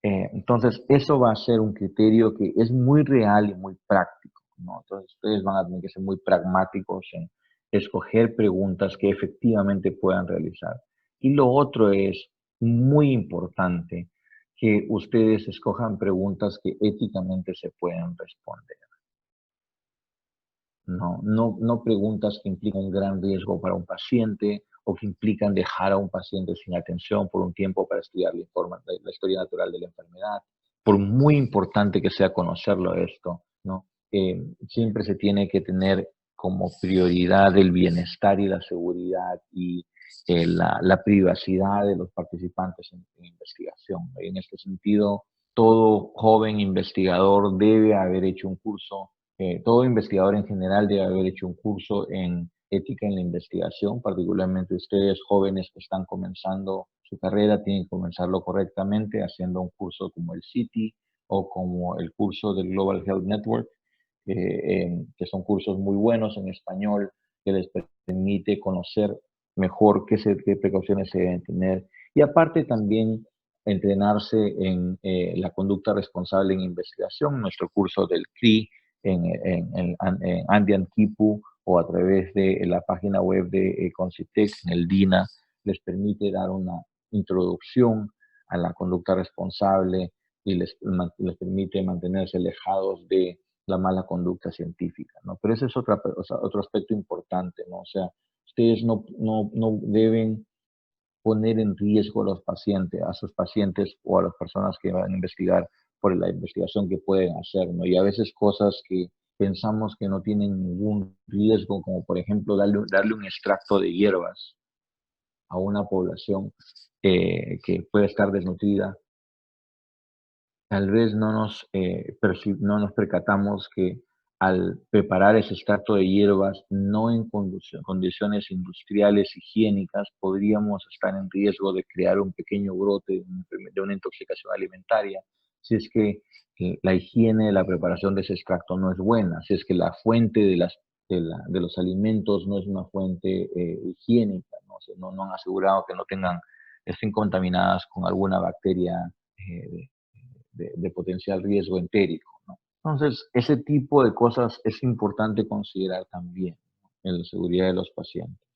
Entonces, eso va a ser un criterio que es muy real y muy práctico, ¿no? Entonces, ustedes van a tener que ser muy pragmáticos en escoger preguntas que efectivamente puedan realizar. Y lo otro es muy importante que ustedes escojan preguntas que éticamente se puedan responder. No preguntas que implican un gran riesgo para un paciente o que implican dejar a un paciente sin atención por un tiempo para estudiar la historia natural de la enfermedad. Por muy importante que sea conocerlo esto, ¿no? Siempre se tiene que tener como prioridad el bienestar y la seguridad y la privacidad de los participantes en investigación. En este sentido, todo joven investigador debe haber hecho un curso todo investigador en general debe haber hecho un curso en ética en la investigación, particularmente ustedes jóvenes que están comenzando su carrera, tienen que comenzarlo correctamente haciendo un curso como el CITI o como el curso del Global Health Network, que son cursos muy buenos en español, que les permite conocer mejor qué precauciones se deben tener. Y aparte también entrenarse en la conducta responsable en investigación, nuestro curso del CRI en Andean Kipu o a través de la página web de Concitec, en el DINA, les permite dar una introducción a la conducta responsable y les permite mantenerse alejados de la mala conducta científica, ¿no? Pero ese es otro aspecto importante, ¿no? O sea, ustedes no deben poner en riesgo a los pacientes, a sus pacientes o a las personas que van a investigar por la investigación que pueden hacer, ¿no? Y a veces cosas que pensamos que no tienen ningún riesgo, como por ejemplo darle un extracto de hierbas a una población que puede estar desnutrida. Tal vez no nos percatamos que al preparar ese extracto de hierbas, no en condiciones industriales higiénicas, podríamos estar en riesgo de crear un pequeño brote de una intoxicación alimentaria, si es que la higiene de la preparación de ese extracto no es buena, si es que la fuente de los alimentos no es una fuente higiénica, ¿no? O sea, no han asegurado que estén contaminadas con alguna bacteria de potencial riesgo entérico, ¿no? Entonces, ese tipo de cosas es importante considerar también, ¿no?, en la seguridad de los pacientes.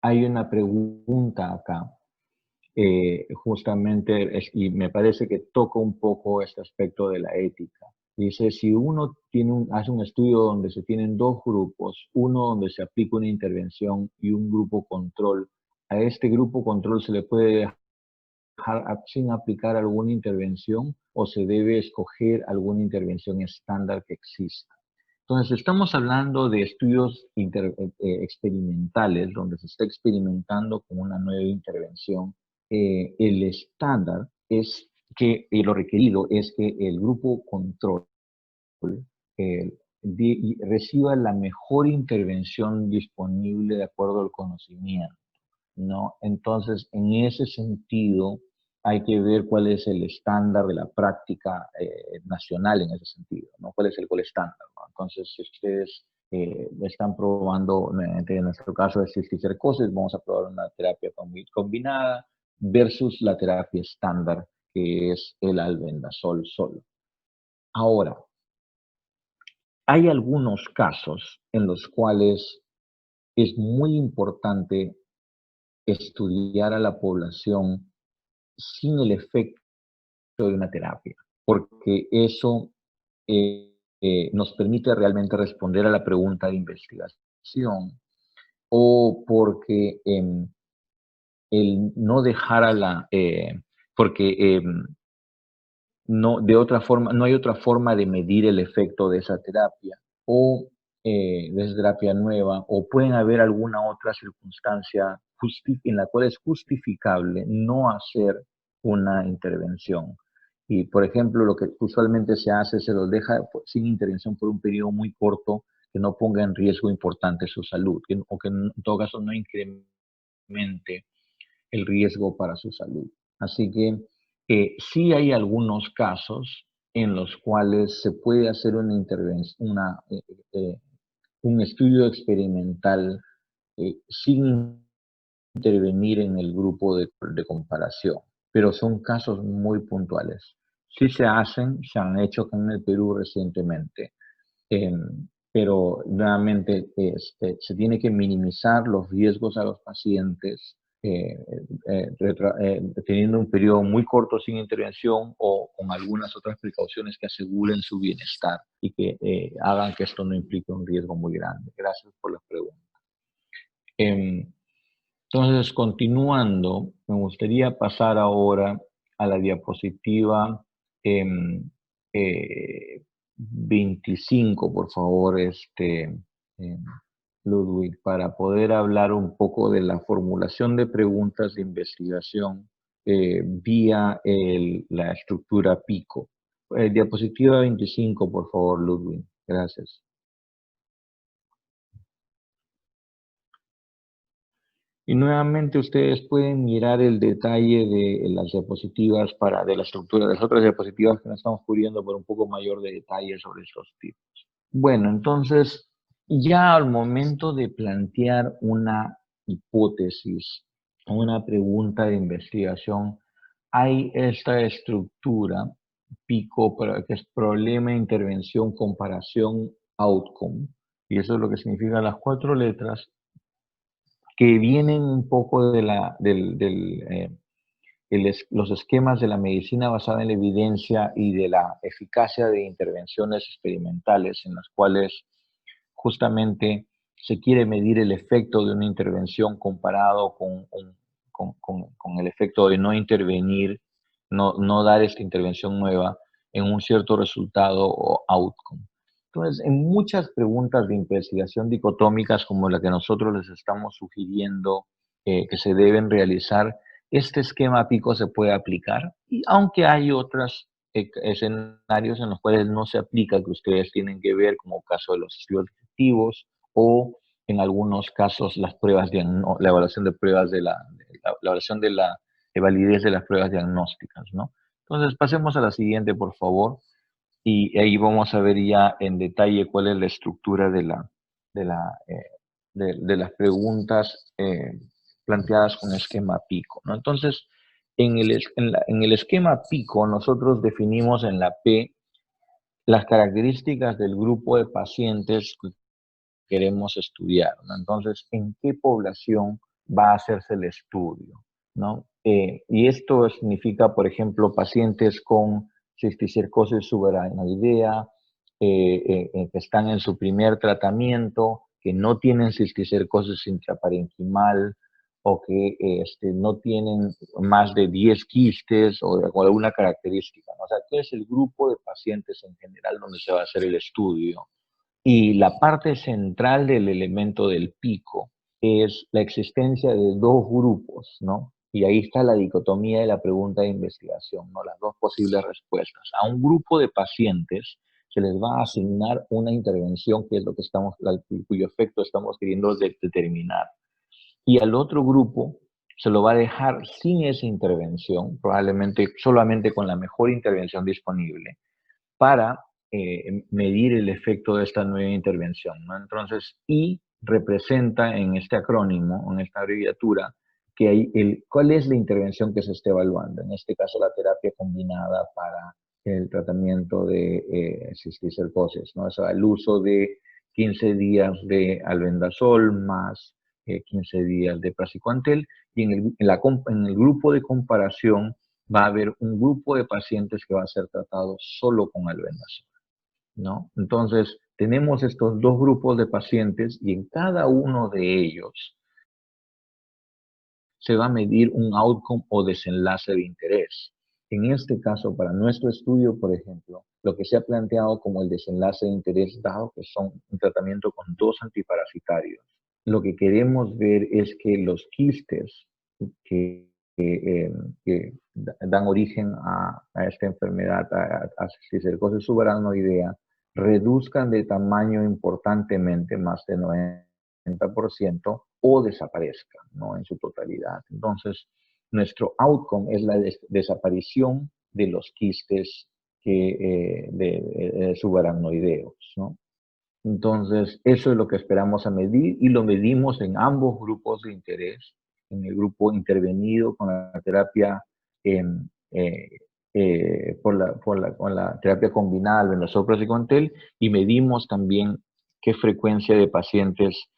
Hay una pregunta acá, justamente, y me parece que toca un poco este aspecto de la ética. Dice, si uno hace un estudio donde se tienen dos grupos, uno donde se aplica una intervención y un grupo control, a este grupo control se le puede sin aplicar alguna intervención o se debe escoger alguna intervención estándar que exista. Entonces, estamos hablando de estudios experimentales donde se está experimentando con una nueva intervención. El estándar es y lo requerido es que el grupo control eh, reciba la mejor intervención disponible de acuerdo al conocimiento, ¿no? Entonces, en ese sentido, hay que ver cuál es el estándar de la práctica nacional en ese sentido, ¿no? ¿Cuál es el gol estándar, ¿no? Entonces, si ustedes están probando, nuevamente en nuestro caso de cisticercosis, vamos a probar una terapia combinada versus la terapia estándar, que es el albendazol solo. Ahora, hay algunos casos en los cuales es muy importante estudiar a la población sin el efecto de una terapia, porque eso nos permite realmente responder a la pregunta de investigación o porque el no dejar porque no hay otra forma de medir el efecto de esa terapia o de esa terapia nueva, o pueden haber alguna otra circunstancia en la cual es justificable no hacer una intervención. Y, por ejemplo, lo que usualmente se hace, se los deja sin intervención por un periodo muy corto que no ponga en riesgo importante su salud, o que en todo caso no incremente el riesgo para su salud. Así que sí hay algunos casos en los cuales se puede hacer una intervención, un estudio experimental sin intervenir en el grupo de comparación, pero son casos muy puntuales. Sí se han hecho en el Perú recientemente, eh, pero nuevamente se tiene que minimizar los riesgos a los pacientes teniendo un periodo muy corto sin intervención o con algunas otras precauciones que aseguren su bienestar y que hagan que esto no implique un riesgo muy grande. Gracias por la pregunta. Entonces, continuando, me gustaría pasar ahora a la diapositiva em, eh, 25, por favor, Ludwig, para poder hablar un poco de la formulación de preguntas de investigación vía la estructura PICO. Diapositiva 25, por favor, Ludwig. Gracias. Y nuevamente ustedes pueden mirar el detalle de las diapositivas de la estructura de las otras diapositivas que nos estamos cubriendo por un poco mayor de detalle sobre estos tipos. Bueno, entonces, ya al momento de plantear una hipótesis, una pregunta de investigación, hay esta estructura PICO, que es problema, intervención, comparación, outcome. Y eso es lo que significan las 4 letras que vienen un poco de los esquemas de la medicina basada en la evidencia y de la eficacia de intervenciones experimentales en las cuales justamente se quiere medir el efecto de una intervención comparado con el efecto de no intervenir, no dar esta intervención nueva en un cierto resultado o outcome. Entonces, en muchas preguntas de investigación dicotómicas como la que nosotros les estamos sugiriendo que se deben realizar, este esquema PICO se puede aplicar, y aunque hay otros escenarios en los cuales no se aplica, que ustedes tienen que ver, como el caso de los estudios detectivos o en algunos casos las pruebas la evaluación de pruebas la evaluación de validez de las pruebas diagnósticas, ¿no? Entonces, pasemos a la siguiente, por favor, y ahí vamos a ver ya en detalle cuál es la estructura de, la, de las preguntas planteadas con esquema PICO, ¿no? Entonces, en el esquema PICO, nosotros definimos en la P las características del grupo de pacientes que queremos estudiar, ¿no? Entonces, ¿en qué población va a hacerse el estudio, ¿no? Y esto significa, por ejemplo, pacientes con cisticercosis subaracnoidea, que están en su primer tratamiento, que no tienen cisticercosis intraparenquimal o que no tienen más de 10 quistes o alguna característica, ¿no? O sea, ¿qué es el grupo de pacientes en general donde se va a hacer el estudio? Y la parte central del elemento del pico es la existencia de dos grupos, ¿no? Y ahí está la dicotomía de la pregunta de investigación, ¿no? Las dos posibles respuestas. A un grupo de pacientes se les va a asignar una intervención que es lo que cuyo efecto estamos queriendo determinar. Y al otro grupo se lo va a dejar sin esa intervención, probablemente solamente con la mejor intervención disponible, para medir el efecto de esta nueva intervención, ¿no? Entonces, I representa en este acrónimo, en esta abreviatura, que cuál es la intervención que se está evaluando. En este caso, la terapia combinada para el tratamiento de cisticercosis, ¿no? O sea, el uso de 15 días de albendazol más 15 días de praziquantel, y en el grupo de comparación va a haber un grupo de pacientes que va a ser tratado solo con albendazol, ¿no? Entonces, tenemos estos dos grupos de pacientes y en cada uno de ellos se va a medir un outcome o desenlace de interés. En este caso, para nuestro estudio, por ejemplo, lo que se ha planteado como el desenlace de interés, dado que son un tratamiento con 2 antiparasitarios, lo que queremos ver es que los quistes que, que dan origen a esta enfermedad, a cisticercosis subaracnoidea, reduzcan de tamaño importantemente, más de 90%, o desaparezcan, ¿no? En su totalidad. Entonces, nuestro outcome es la desaparición de los quistes subaracnoideos, ¿no? Entonces, eso es lo que esperamos a medir y lo medimos en ambos grupos de interés, en el grupo intervenido con la terapia con la terapia combinada albendazol praziquantel, y medimos también qué frecuencia de pacientes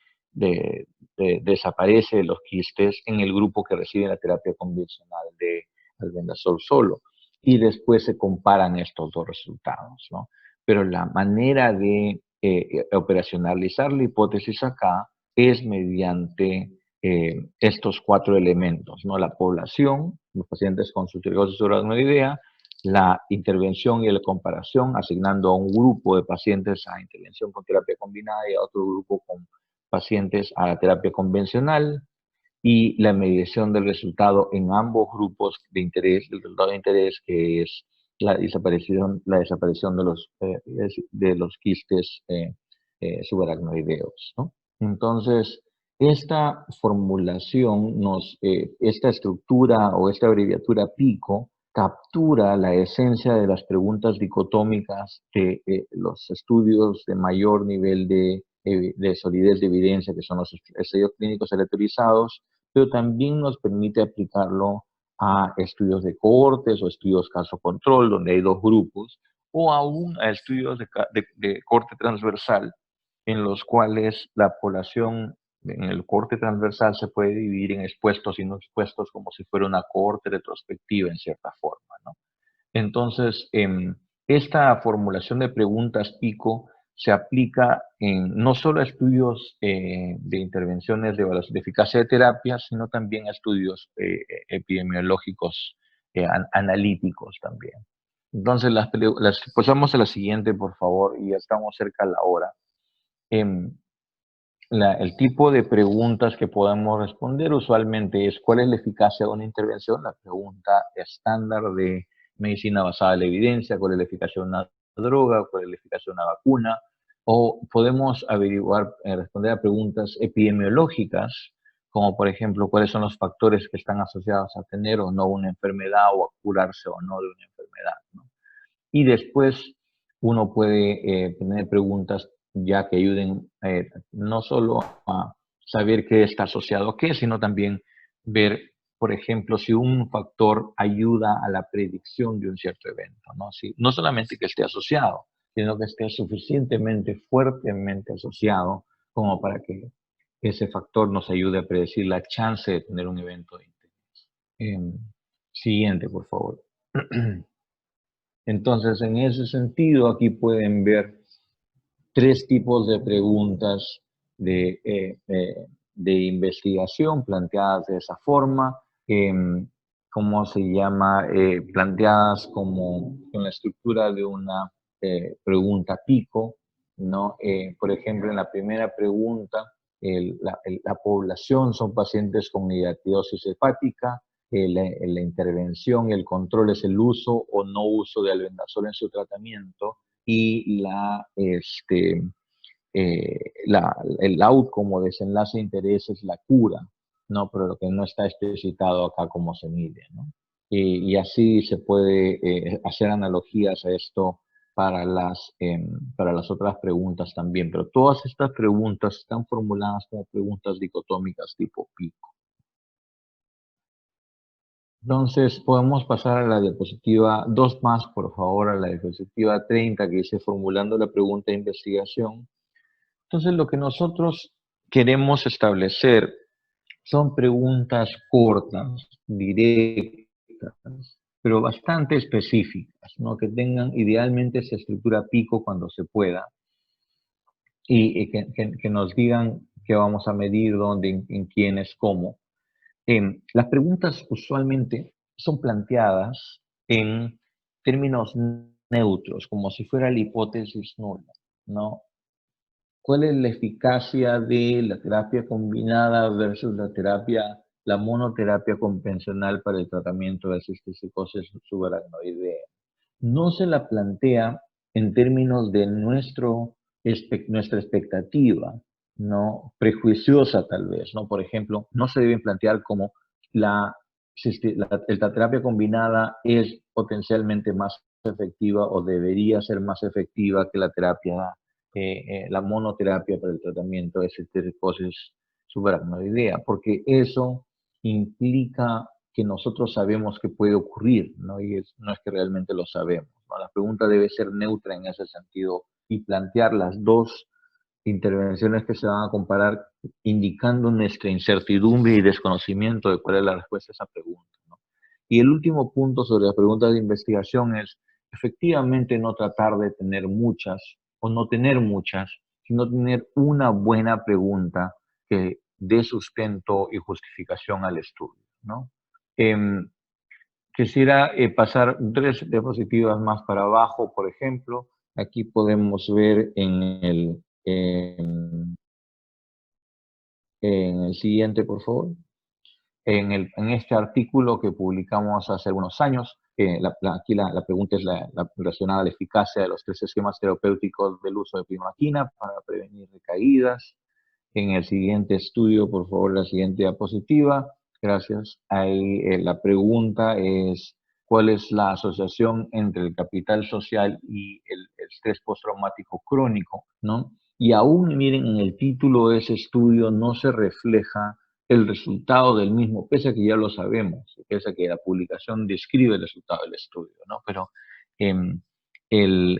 desaparece de los quistes en el grupo que recibe la terapia convencional de albendazol solo. Y después se comparan estos dos resultados, ¿no? Pero la manera de operacionalizar la hipótesis acá es mediante estos 4 elementos, ¿no? La población, los pacientes con cisticercosis subaracnoidea, la intervención y la comparación, asignando a un grupo de pacientes a intervención con terapia combinada y a otro grupo con pacientes a la terapia convencional, y la medición del resultado en ambos grupos de interés, el resultado de interés, que es la desaparición de los quistes subaracnoideos, ¿no? Entonces, Esta formulación, esta estructura o esta abreviatura PICO captura la esencia de las preguntas dicotómicas de los estudios de mayor nivel de solidez de evidencia, que son los estudios clínicos aleatorizados, pero también nos permite aplicarlo a estudios de cohortes o estudios caso control, donde hay dos grupos, o aún a estudios de corte transversal, en los cuales la población en el corte transversal se puede dividir en expuestos y no expuestos como si fuera una cohorte retrospectiva en cierta forma, ¿no? Entonces, esta formulación de preguntas PICO se aplica no solo a estudios de intervenciones de evaluación de eficacia de terapia, sino también a estudios epidemiológicos analíticos también. Entonces, pasamos a la siguiente, por favor, y ya estamos cerca a la hora. El tipo de preguntas que podemos responder usualmente es ¿cuál es la eficacia de una intervención? La pregunta estándar de medicina basada en la evidencia, ¿cuál es la eficacia de una droga? ¿Cuál es la eficacia de una vacuna? O podemos averiguar, responder a preguntas epidemiológicas, como por ejemplo, ¿cuáles son los factores que están asociados a tener o no una enfermedad o a curarse o no de una enfermedad, ¿no? Y después uno puede tener preguntas ya que ayuden no solo a saber qué está asociado a qué, sino también ver, por ejemplo, si un factor ayuda a la predicción de un cierto evento, ¿no? No solamente que esté asociado, sino que esté suficientemente fuertemente asociado como para que ese factor nos ayude a predecir la chance de tener un evento de interés. Siguiente, por favor. Entonces, en ese sentido, aquí pueden ver tres tipos de preguntas de investigación planteadas de esa forma. ¿Cómo se llama? Planteadas como con la estructura de una pregunta pico, ¿no? Por ejemplo, en la primera pregunta, la población son pacientes con hidatidosis hepática. La intervención y el control es el uso o no uso de albendazol en su tratamiento, y el outcome o desenlace de interés es la cura, ¿no? Pero lo que no está especificado acá cómo se mide, ¿no? Y así se puede hacer analogías a esto para las otras preguntas también, pero todas estas preguntas están formuladas como preguntas dicotómicas tipo PICO. Entonces, podemos pasar a la diapositiva, dos más, por favor, a la diapositiva 30, que dice formulando la pregunta de investigación. Entonces, lo que nosotros queremos establecer son preguntas cortas, directas, pero bastante específicas, ¿no? Que tengan idealmente esa estructura pico cuando se pueda, y que nos digan qué vamos a medir, dónde, en quiénes, cómo. Las preguntas usualmente son planteadas en términos neutros, como si fuera la hipótesis nula, ¿no? ¿Cuál es la eficacia de la terapia combinada versus la monoterapia convencional para el tratamiento de cisticercosis subaracnoidea? No se la plantea en términos de nuestra expectativa, ¿no? Prejuiciosa tal vez, ¿no? Por ejemplo, no se deben plantear como la terapia combinada es potencialmente más efectiva o debería ser más efectiva que la monoterapia para el tratamiento de cisticercosis subaracnoidea, porque eso implica que nosotros sabemos que puede ocurrir, ¿no? Y no es que realmente lo sabemos, ¿no? La pregunta debe ser neutra en ese sentido y plantear las dos intervenciones que se van a comparar indicando nuestra incertidumbre y desconocimiento de cuál es la respuesta a esa pregunta, ¿no? Y el último punto sobre las preguntas de investigación es efectivamente no tratar de tener muchas o no tener muchas, sino tener una buena pregunta que dé sustento y justificación al estudio, ¿no? Quisiera pasar tres diapositivas más para abajo, por ejemplo. Aquí podemos ver en el siguiente, por favor. En este artículo que publicamos hace algunos años, aquí la pregunta es relacionada a la eficacia de los tres esquemas terapéuticos del uso de primaquina para prevenir recaídas. en el siguiente estudio, por favor, la siguiente diapositiva. Gracias. Ahí la pregunta es, ¿cuál es la asociación entre el capital social y el estrés postraumático crónico, ¿no? Y aún, miren, en el título de ese estudio no se refleja el resultado del mismo, pese a que ya lo sabemos, pese a que la publicación describe el resultado del estudio, ¿no? Pero el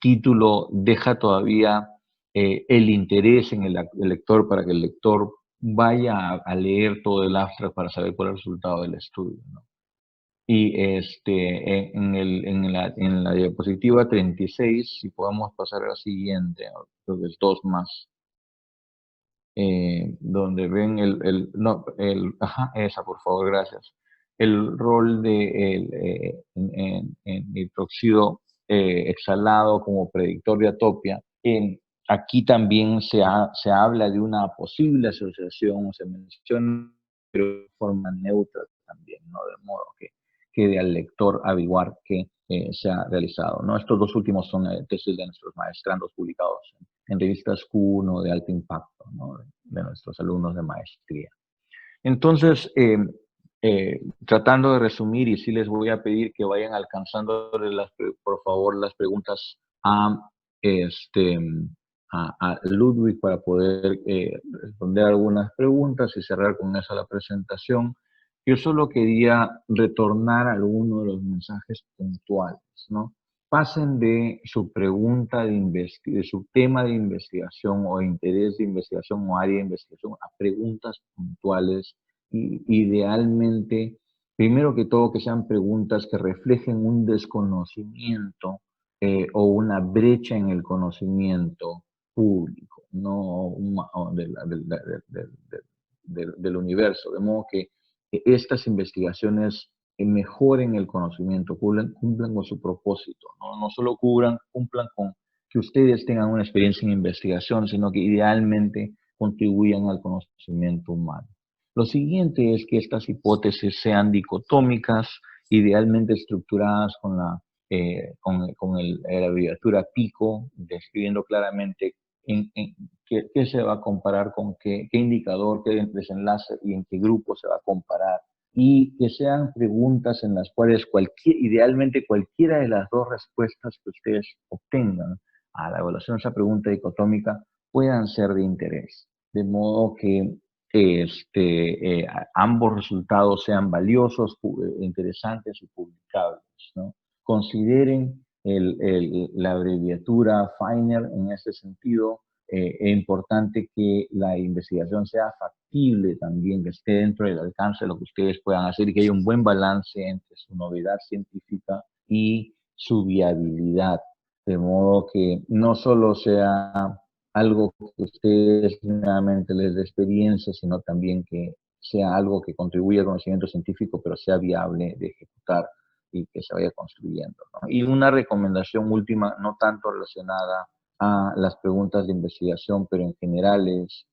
título deja todavía el interés en el lector para que el lector vaya a leer todo el abstract para saber cuál es el resultado del estudio, ¿no? Y en la diapositiva 36, si podemos pasar a la siguiente, creo que es dos más, donde ven ajá, esa, por favor, gracias. El rol de en hidróxido exhalado como predictor de atopia. Aquí también se habla de una posible asociación, se menciona, pero de forma neutra también, ¿no? De modo que quede al lector averiguar que se ha realizado, ¿no? Estos dos últimos son tesis de nuestros maestrandos publicados en revistas Q1 de alto impacto, ¿no? De nuestros alumnos de maestría. Entonces, tratando de resumir, y sí les voy a pedir que vayan alcanzando, por favor, las preguntas este, a Ludwig para poder responder algunas preguntas y cerrar con eso la presentación. Yo solo quería retornar a alguno de los mensajes puntuales, ¿no? Pasen de su pregunta de su tema de investigación o interés de investigación o área de investigación a preguntas puntuales, y idealmente, primero que todo, que sean preguntas que reflejen un desconocimiento o una brecha en el conocimiento público, no del universo, de modo que estas investigaciones mejoren el conocimiento, cumplan con su propósito, ¿no? No solo cumplan con que ustedes tengan una experiencia en investigación, sino que idealmente contribuyan al conocimiento humano. Lo siguiente es que estas hipótesis sean dicotómicas, idealmente estructuradas con la abreviatura PICO, describiendo claramente qué se va a comparar con qué indicador, qué desenlace y en qué grupo se va a comparar. Y que sean preguntas en las cuales idealmente cualquiera de las dos respuestas que ustedes obtengan a la evaluación de esa pregunta dicotómica puedan ser de interés. De modo que ambos resultados sean valiosos, interesantes y publicables, ¿no? Consideren la abreviatura FINER en ese sentido. Es importante que la investigación sea factible también, que esté dentro del alcance de lo que ustedes puedan hacer y que haya un buen balance entre su novedad científica y su viabilidad, de modo que no solo sea algo que ustedes nuevamente les dé experiencia, sino también que sea algo que contribuya al conocimiento científico, pero sea viable de ejecutar y que se vaya construyendo, ¿no? Y una recomendación última, no tanto relacionada a las preguntas de investigación, pero en general es,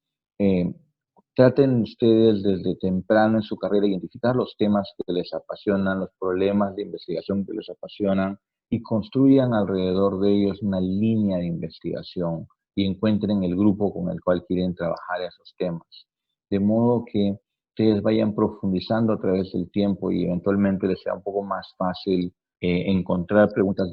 traten ustedes desde temprano en su carrera identificar los temas que les apasionan, los problemas de investigación que les apasionan y construyan alrededor de ellos una línea de investigación y encuentren el grupo con el cual quieren trabajar esos temas. De modo que ustedes vayan profundizando a través del tiempo y eventualmente les sea un poco más fácil encontrar preguntas,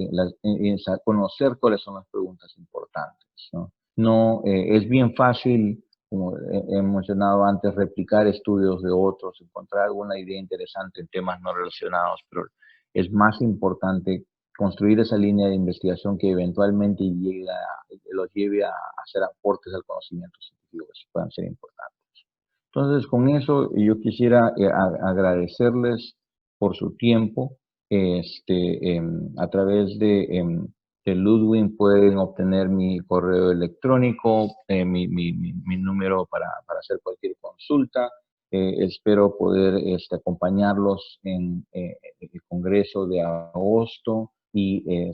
conocer cuáles son las preguntas importantes, ¿no? No, es bien fácil, como he mencionado antes, replicar estudios de otros, encontrar alguna idea interesante en temas no relacionados, pero es más importante construir esa línea de investigación que eventualmente los lleve a hacer aportes al conocimiento científico que puedan ser importantes. Entonces, con eso yo quisiera agradecerles por su tiempo. A través de Ludwig pueden obtener mi correo electrónico, mi número para hacer cualquier consulta. Espero poder acompañarlos en el Congreso de agosto y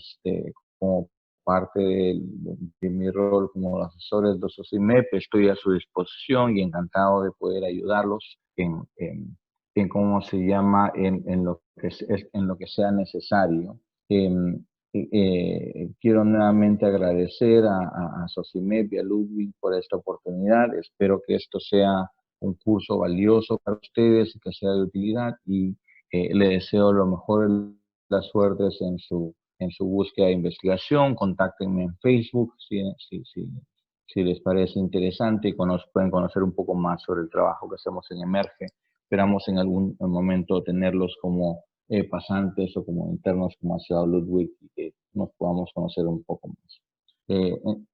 como parte de mi rol como asesor del SOCIMEP, estoy a su disposición y encantado de poder ayudarlos en cómo se llama, en lo que sea necesario. Quiero nuevamente agradecer a Socimed y a Ludwig por esta oportunidad. Espero que esto sea un curso valioso para ustedes y que sea de utilidad, y le deseo lo mejor de las suertes en su búsqueda de investigación. Contáctenme en Facebook si les parece interesante y pueden conocer un poco más sobre el trabajo que hacemos en Emerge. Esperamos en algún momento tenerlos como pasantes o como internos, como ha sido Ludwig, y que nos podamos conocer un poco más.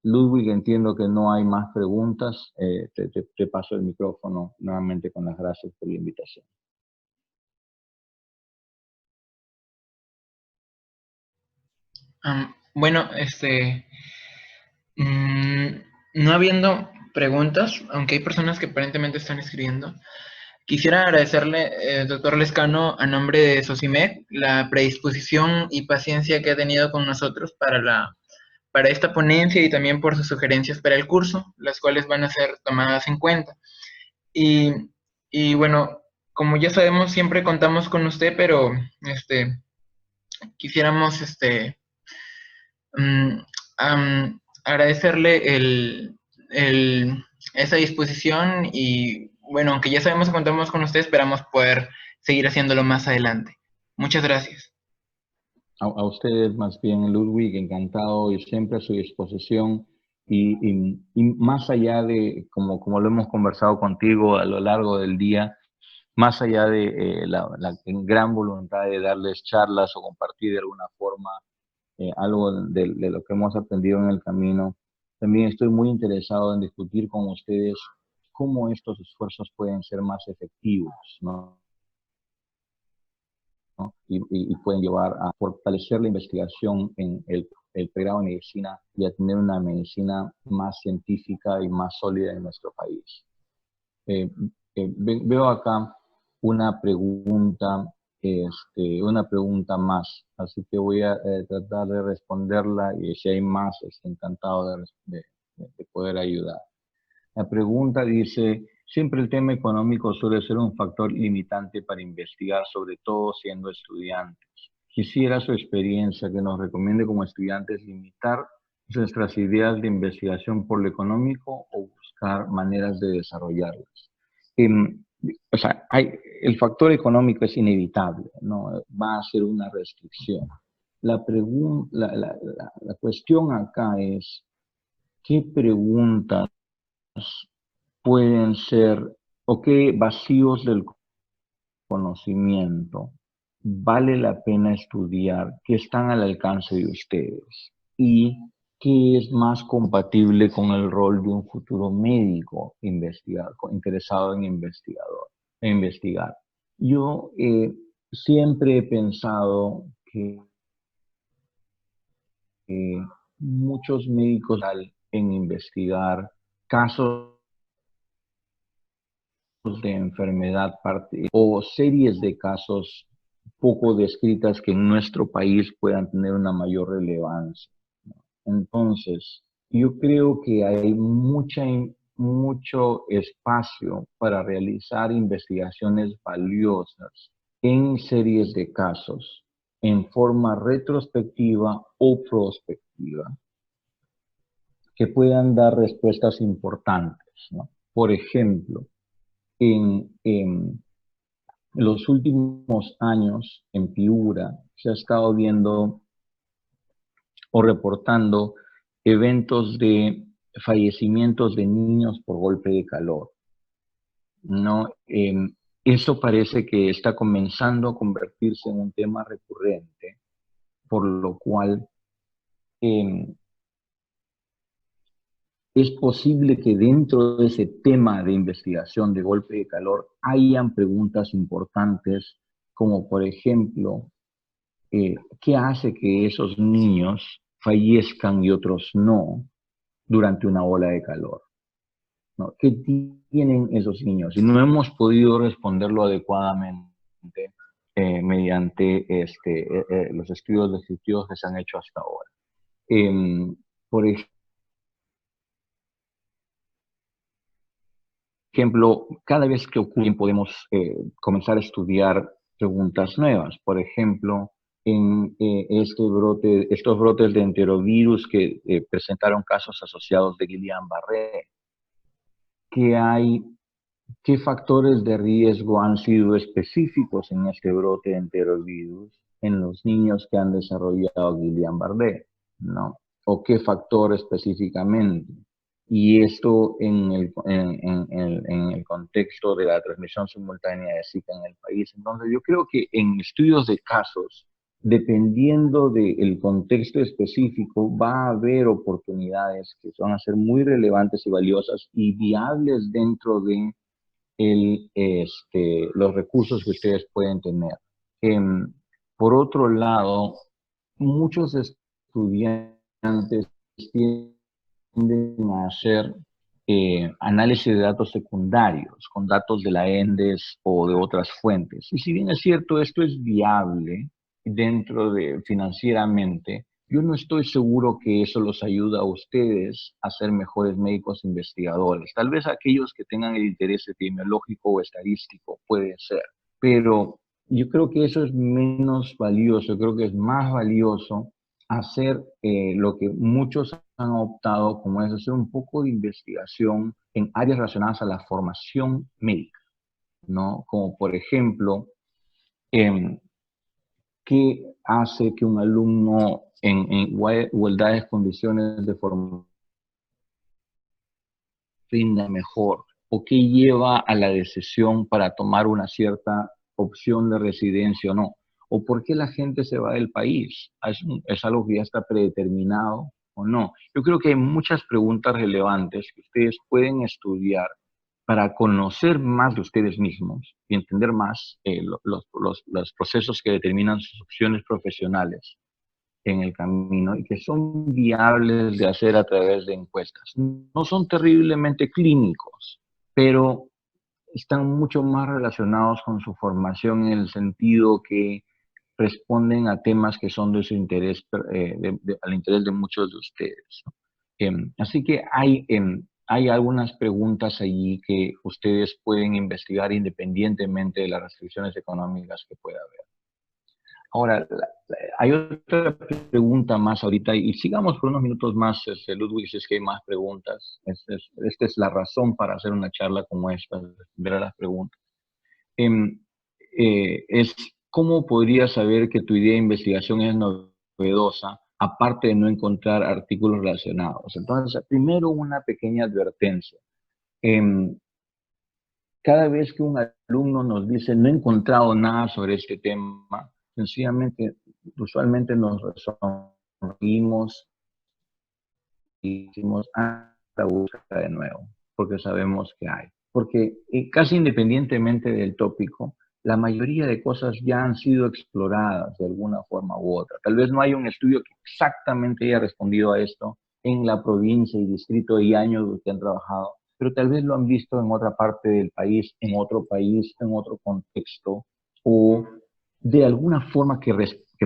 Ludwig, entiendo que no hay más preguntas. Te paso el micrófono nuevamente con las gracias por la invitación. Bueno, no habiendo preguntas, aunque hay personas que aparentemente están escribiendo, quisiera agradecerle, doctor Lescano, a nombre de Socimed, la predisposición y paciencia que ha tenido con nosotros para esta ponencia y también por sus sugerencias para el curso, las cuales van a ser tomadas en cuenta. Y, y bueno, como ya sabemos, siempre contamos con usted, pero quisiéramos mm, agradecerle esa disposición y bueno, aunque ya sabemos que contamos con usted, esperamos poder seguir haciéndolo más adelante. Muchas gracias. A ustedes más bien, Ludwig, encantado y siempre a su disposición. Y más allá de, como lo hemos conversado contigo a lo largo del día, más allá de la gran voluntad de darles charlas o compartir de alguna forma algo de lo que hemos aprendido en el camino, también estoy muy interesado en discutir con ustedes cómo estos esfuerzos pueden ser más efectivos, ¿no? Y pueden llevar a fortalecer la investigación en el pregrado de medicina y a tener una medicina más científica y más sólida en nuestro país. Eh, Veo acá una pregunta más, así que voy a tratar de responderla, y si hay más, estoy encantado de poder ayudar. La pregunta dice: siempre el tema económico suele ser un factor limitante para investigar, sobre todo siendo estudiantes. Quisiera su experiencia que nos recomiende como estudiantes limitar nuestras ideas de investigación por lo económico o buscar maneras de desarrollarlas. Eh, o sea, el factor económico es inevitable, ¿no? Va a ser una restricción. La cuestión acá es: ¿qué preguntas pueden ser, o qué vacíos del conocimiento vale la pena estudiar, que están al alcance de ustedes, y qué es más compatible con el rol de un futuro médico interesado en investigar? Yo siempre he pensado que muchos médicos en investigar casos de enfermedad o series de casos poco descritas que en nuestro país puedan tener una mayor relevancia. Entonces, yo creo que hay mucho espacio para realizar investigaciones valiosas en series de casos, en forma retrospectiva o prospectiva, que puedan dar respuestas importantes, ¿no? Por ejemplo, en los últimos años en Piura se ha estado viendo o reportando eventos de fallecimientos de niños por golpe de calor, ¿no? Eso parece que está comenzando a convertirse en un tema recurrente, por lo cual eh, es posible que dentro de ese tema de investigación de golpe de calor hayan preguntas importantes, como por ejemplo, ¿qué hace que esos niños fallezcan y otros no durante una ola de calor? ¿No? ¿Qué tienen esos niños? Y no hemos podido responderlo adecuadamente mediante los estudios descriptivos que se han hecho hasta ahora. Por ejemplo, cada vez que ocurre podemos comenzar a estudiar preguntas nuevas. Por ejemplo, en estos brotes de enterovirus que presentaron casos asociados de Guillain-Barré. ¿Qué factores de riesgo han sido específicos en este brote de enterovirus en los niños que han desarrollado Guillain-Barré, ¿no? ¿O qué factor específicamente? Y esto en el contexto de la transmisión simultánea de Zika en el país. Entonces, yo creo que en estudios de casos, dependiendo del contexto específico, va a haber oportunidades que van a ser muy relevantes y valiosas y viables dentro de los recursos que ustedes pueden tener. Por otro lado, muchos estudiantes tienden a hacer análisis de datos secundarios con datos de la ENDES o de otras fuentes. Y si bien es cierto, esto es viable dentro de financieramente, yo no estoy seguro que eso los ayuda a ustedes a ser mejores médicos investigadores. Tal vez aquellos que tengan el interés epidemiológico o estadístico puede ser, pero yo creo que eso es menos valioso. Creo que es más valioso hacer lo que muchos han optado, como es hacer un poco de investigación en áreas relacionadas a la formación médica, ¿no? Como por ejemplo, ¿qué hace que un alumno en igualdades condiciones de formación rinda mejor? ¿O qué lleva a la decisión para tomar una cierta opción de residencia o no? ¿O por qué la gente se va del país? ¿Es algo que ya está predeterminado o no? Yo creo que hay muchas preguntas relevantes que ustedes pueden estudiar para conocer más de ustedes mismos y entender más los procesos que determinan sus opciones profesionales en el camino y que son viables de hacer a través de encuestas. No son terriblemente clínicos, pero están mucho más relacionados con su formación en el sentido que responden a temas que son de su interés, al interés de muchos de ustedes, ¿no? Así que hay algunas preguntas allí que ustedes pueden investigar independientemente de las restricciones económicas que pueda haber. Ahora, hay otra pregunta más ahorita, y sigamos por unos minutos más, Ludwig, si es que hay más preguntas. Esta es la razón para hacer una charla como esta, responder a las preguntas. Es cómo podrías saber que tu idea de investigación es novedosa, aparte de no encontrar artículos relacionados. Entonces, primero una pequeña advertencia. Cada vez que un alumno nos dice no he encontrado nada sobre este tema, sencillamente, usualmente nos sonreímos y decimos, la búsqueda de nuevo, porque sabemos que hay. Porque casi independientemente del tópico, la mayoría de cosas ya han sido exploradas de alguna forma u otra. Tal vez no hay un estudio que exactamente haya respondido a esto en la provincia y distrito y años que han trabajado, pero tal vez lo han visto en otra parte del país, en otro país, en otro contexto, o de alguna forma que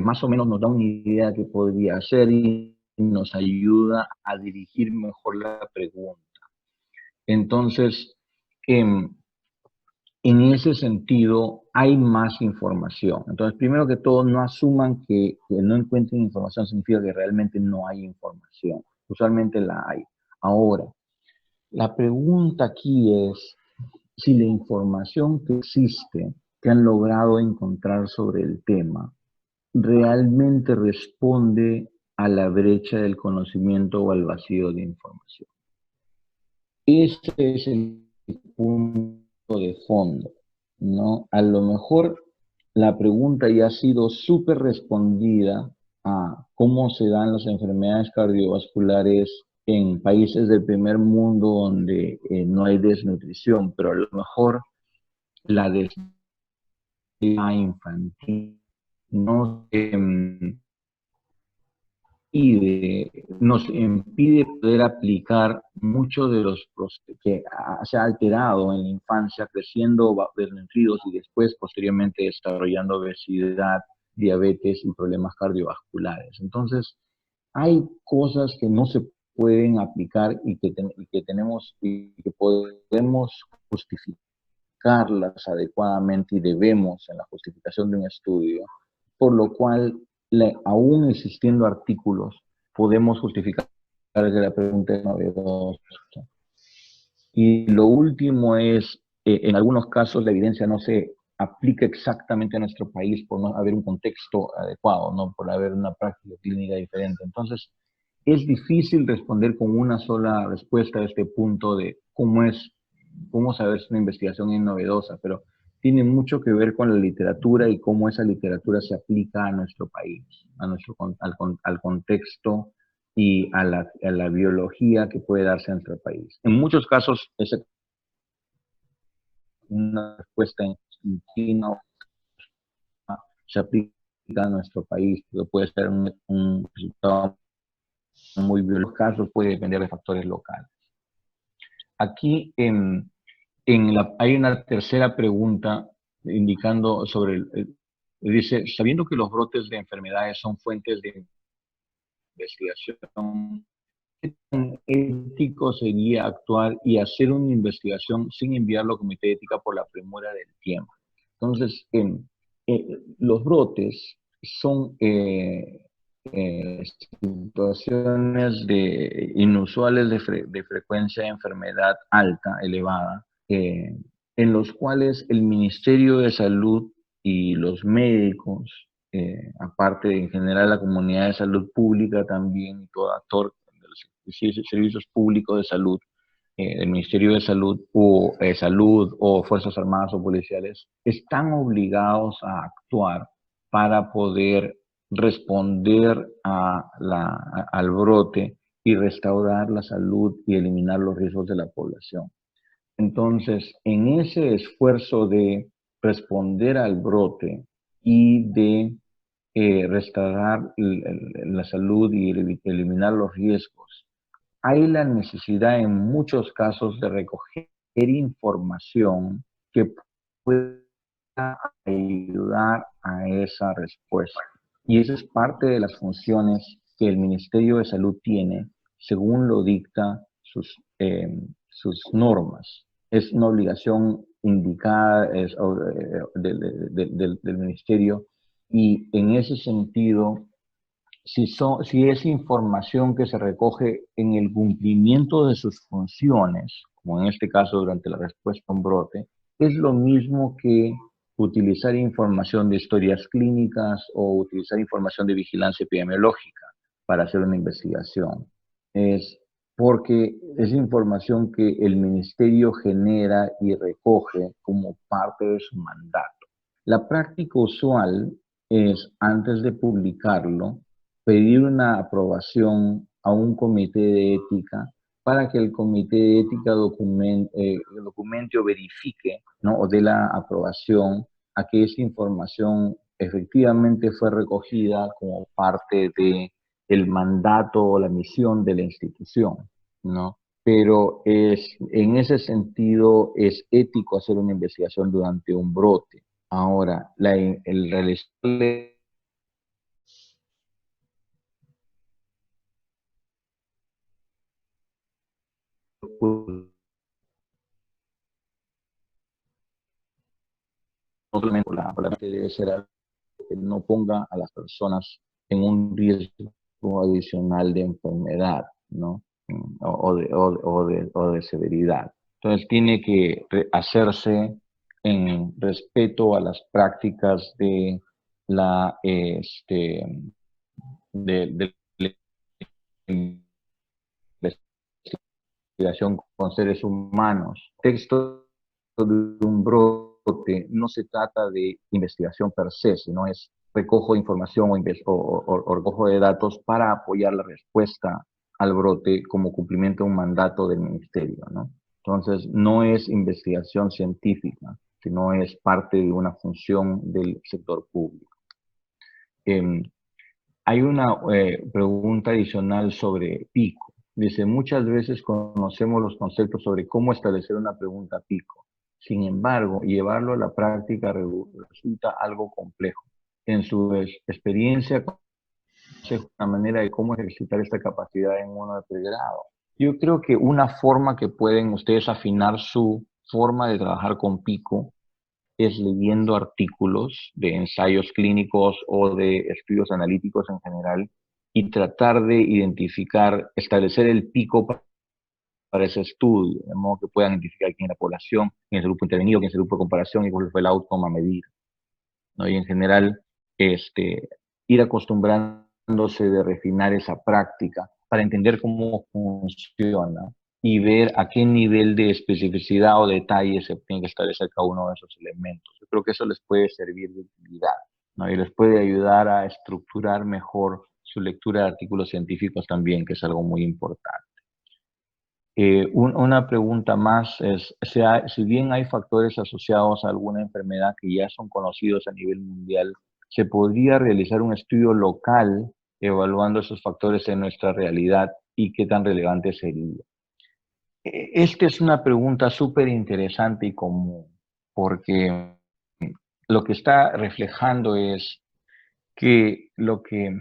más o menos nos da una idea que podría ser y nos ayuda a dirigir mejor la pregunta. Entonces, en ese sentido, hay más información. Entonces, primero que todo, no asuman que no encuentren información significa que realmente no hay información. Usualmente la hay. Ahora, la pregunta aquí es si la información que existe, que han logrado encontrar sobre el tema, realmente responde a la brecha del conocimiento o al vacío de información. Ese es el punto de fondo, ¿no? A lo mejor la pregunta ya ha sido súper respondida a cómo se dan las enfermedades cardiovasculares en países del primer mundo donde no hay desnutrición, pero a lo mejor la desnutrición infantil no nos impide poder aplicar muchos de los que se ha alterado en la infancia, creciendo desnutridos y después posteriormente desarrollando obesidad, diabetes y problemas cardiovasculares. Entonces, hay cosas que no se pueden aplicar y que tenemos y que podemos justificarlas adecuadamente y debemos en la justificación de un estudio, por lo cual aún existiendo artículos, podemos justificar que la pregunta es novedosa. Y lo último es, en algunos casos la evidencia no se aplica exactamente a nuestro país por no haber un contexto adecuado, ¿no? Por haber una práctica clínica diferente. Entonces, es difícil responder con una sola respuesta a este punto de cómo saber si una investigación es novedosa, pero tiene mucho que ver con la literatura y cómo esa literatura se aplica a nuestro país, al contexto y a la biología que puede darse en nuestro país. En muchos casos, es una respuesta en China se aplica a nuestro país, pero puede ser un resultado muy biológico. En los casos puede depender de factores locales. Aquí hay una tercera pregunta indicando dice, sabiendo que los brotes de enfermedades son fuentes de investigación, ¿qué tan ético sería actuar y hacer una investigación sin enviarlo a comité de ética por la premura del tiempo? Entonces, los brotes son situaciones inusuales de frecuencia de enfermedad alta, elevada, en los cuales el Ministerio de Salud y los médicos, aparte de en general la comunidad de salud pública también, y todo actor de los servicios públicos de salud, el Ministerio de Salud o Fuerzas Armadas o policiales, están obligados a actuar para poder responder al brote y restaurar la salud y eliminar los riesgos de la población. Entonces, en ese esfuerzo de responder al brote y de restaurar la salud y eliminar los riesgos, hay la necesidad en muchos casos de recoger información que pueda ayudar a esa respuesta. Y esa es parte de las funciones que el Ministerio de Salud tiene, según lo dicta sus normas. Es una obligación indicada del Ministerio, y en ese sentido, si es información que se recoge en el cumplimiento de sus funciones, como en este caso durante la respuesta a un brote, es lo mismo que utilizar información de historias clínicas o utilizar información de vigilancia epidemiológica para hacer una investigación. Es porque es información que el ministerio genera y recoge como parte de su mandato. La práctica usual es, antes de publicarlo, pedir una aprobación a un comité de ética para que el comité de ética documente o verifique, ¿no? O dé la aprobación a que esa información efectivamente fue recogida como parte del mandato o la misión de la institución, ¿no? Pero en ese sentido es ético hacer una investigación durante un brote. Ahora, el realizarle no solamente la parte debe ser algo que no ponga a las personas en un riesgo adicional de enfermedad, ¿no? O de severidad. Entonces tiene que hacerse en respeto a las prácticas de la de investigación con seres humanos. Texto de un brote no se trata de investigación per se, sino es recojo información o recojo de datos para apoyar la respuesta al brote como cumplimiento de un mandato del ministerio, ¿no? Entonces, no es investigación científica, sino es parte de una función del sector público. Hay una pregunta adicional sobre pico. Dice, muchas veces conocemos los conceptos sobre cómo establecer una pregunta pico. Sin embargo, llevarlo a la práctica resulta algo complejo. En su experiencia, una manera de cómo ejercitar esta capacidad en uno de pregrado. Yo creo que una forma que pueden ustedes afinar su forma de trabajar con pico es leyendo artículos de ensayos clínicos o de estudios analíticos en general y tratar de identificar, establecer el pico para ese estudio, de modo que puedan identificar quién es la población, quién es el grupo intervenido, quién es el grupo de comparación y cuál fue el outcome a medir, ¿no? Y en general, ir acostumbrándose de refinar esa práctica para entender cómo funciona y ver a qué nivel de especificidad o detalle se tiene que establecer cada uno de esos elementos. Yo creo que eso les puede servir de utilidad, ¿no? Y les puede ayudar a estructurar mejor su lectura de artículos científicos también, que es algo muy importante. Una pregunta más es, si bien hay factores asociados a alguna enfermedad que ya son conocidos a nivel mundial, ¿se podría realizar un estudio local evaluando esos factores en nuestra realidad y qué tan relevante sería? Esta es una pregunta súper interesante y común, porque lo que está reflejando es que lo que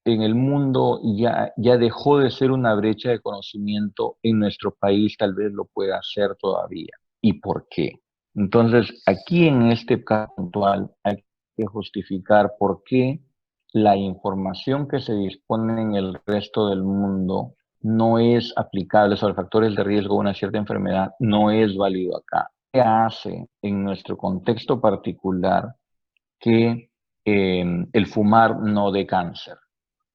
en el mundo ya dejó de ser una brecha de conocimiento, en nuestro país tal vez lo pueda hacer todavía. ¿Y por qué? Entonces, aquí en este caso puntual hay que justificar por qué la información que se dispone en el resto del mundo no es aplicable sobre factores de riesgo de una cierta enfermedad, no es válido acá. ¿Qué hace en nuestro contexto particular que el fumar no dé cáncer?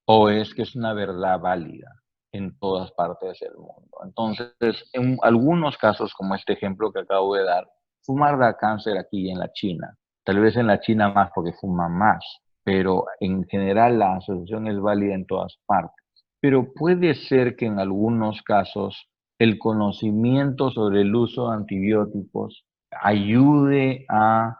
¿O es que es una verdad válida en todas partes del mundo? Entonces, en algunos casos, como este ejemplo que acabo de dar, fumar da cáncer aquí en la China. Tal vez en la China más porque fuman más, pero en general la asociación es válida en todas partes. Pero puede ser que en algunos casos el conocimiento sobre el uso de antibióticos ayude a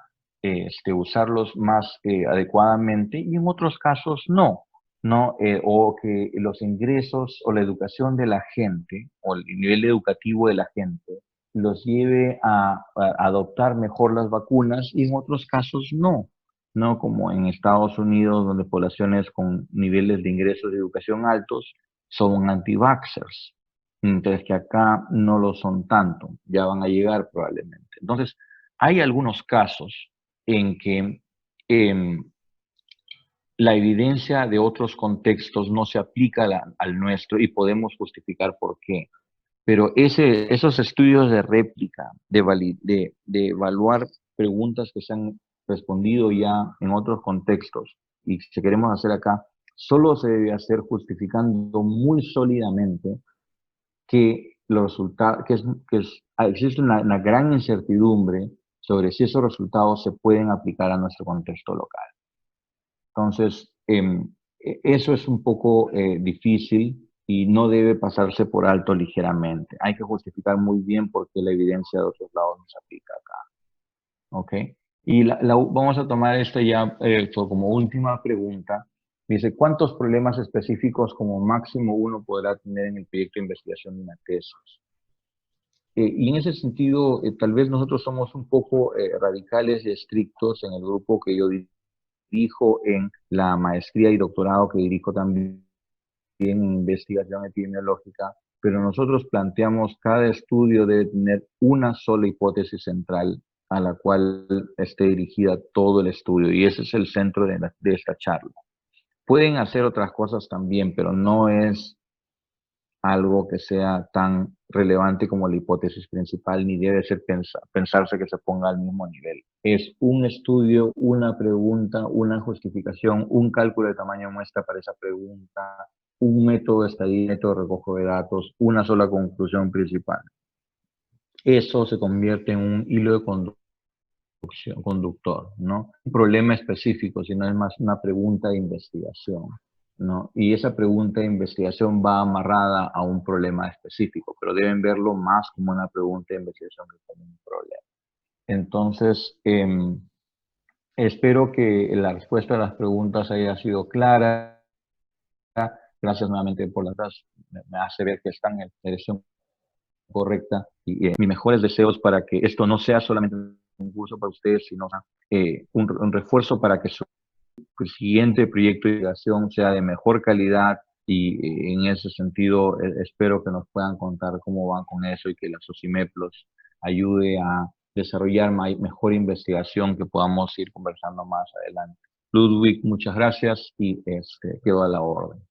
usarlos más adecuadamente y en otros casos no. ¿No? O que los ingresos o la educación de la gente, o el nivel educativo de la gente, los lleve a adoptar mejor las vacunas y en otros casos no, ¿no? Como en Estados Unidos, donde poblaciones con niveles de ingresos de educación altos son anti-vaxxers, mientras que acá no lo son tanto, ya van a llegar probablemente. Entonces, hay algunos casos en que la evidencia de otros contextos no se aplica al nuestro y podemos justificar por qué. Pero esos estudios de réplica, de evaluar preguntas que se han respondido ya en otros contextos y que queremos hacer acá, solo se debe hacer justificando muy sólidamente que los resultados, existe una gran incertidumbre sobre si esos resultados se pueden aplicar a nuestro contexto local. Entonces, eso es un poco difícil y no debe pasarse por alto ligeramente. Hay que justificar muy bien por qué la evidencia de otros lados no se aplica acá. ¿Ok? Y vamos a tomar esta ya como última pregunta. Dice, ¿cuántos problemas específicos como máximo uno podrá tener en el proyecto de investigación de una tesis? Y en ese sentido, tal vez nosotros somos un poco radicales y estrictos en el grupo que yo dirijo en la maestría y doctorado que dirijo también en investigación epidemiológica, pero nosotros planteamos cada estudio debe tener una sola hipótesis central a la cual esté dirigida todo el estudio y ese es el centro de esta charla. Pueden hacer otras cosas también, pero no es algo que sea tan relevante como la hipótesis principal, ni debe ser pensarse que se ponga al mismo nivel. Es un estudio, una pregunta, una justificación, un cálculo de tamaño de muestra para esa pregunta, un método estadístico, método de recojo de datos, una sola conclusión principal. Eso se convierte en un hilo de conductor, ¿no? Un problema específico, sino es más una pregunta de investigación, ¿no? Y esa pregunta de investigación va amarrada a un problema específico, pero deben verlo más como una pregunta de investigación que como un problema. Entonces, espero que la respuesta a las preguntas haya sido clara. Gracias nuevamente por las preguntas. Me hace ver que están en la dirección correcta y mis mejores deseos para que esto no sea solamente un curso para ustedes, sino un refuerzo para que su siguiente proyecto de investigación sea de mejor calidad y en ese sentido espero que nos puedan contar cómo van con eso y que la SOCIMEP los ayude a desarrollar mejor investigación que podamos ir conversando más adelante. Ludwig, muchas gracias y quedo a la orden.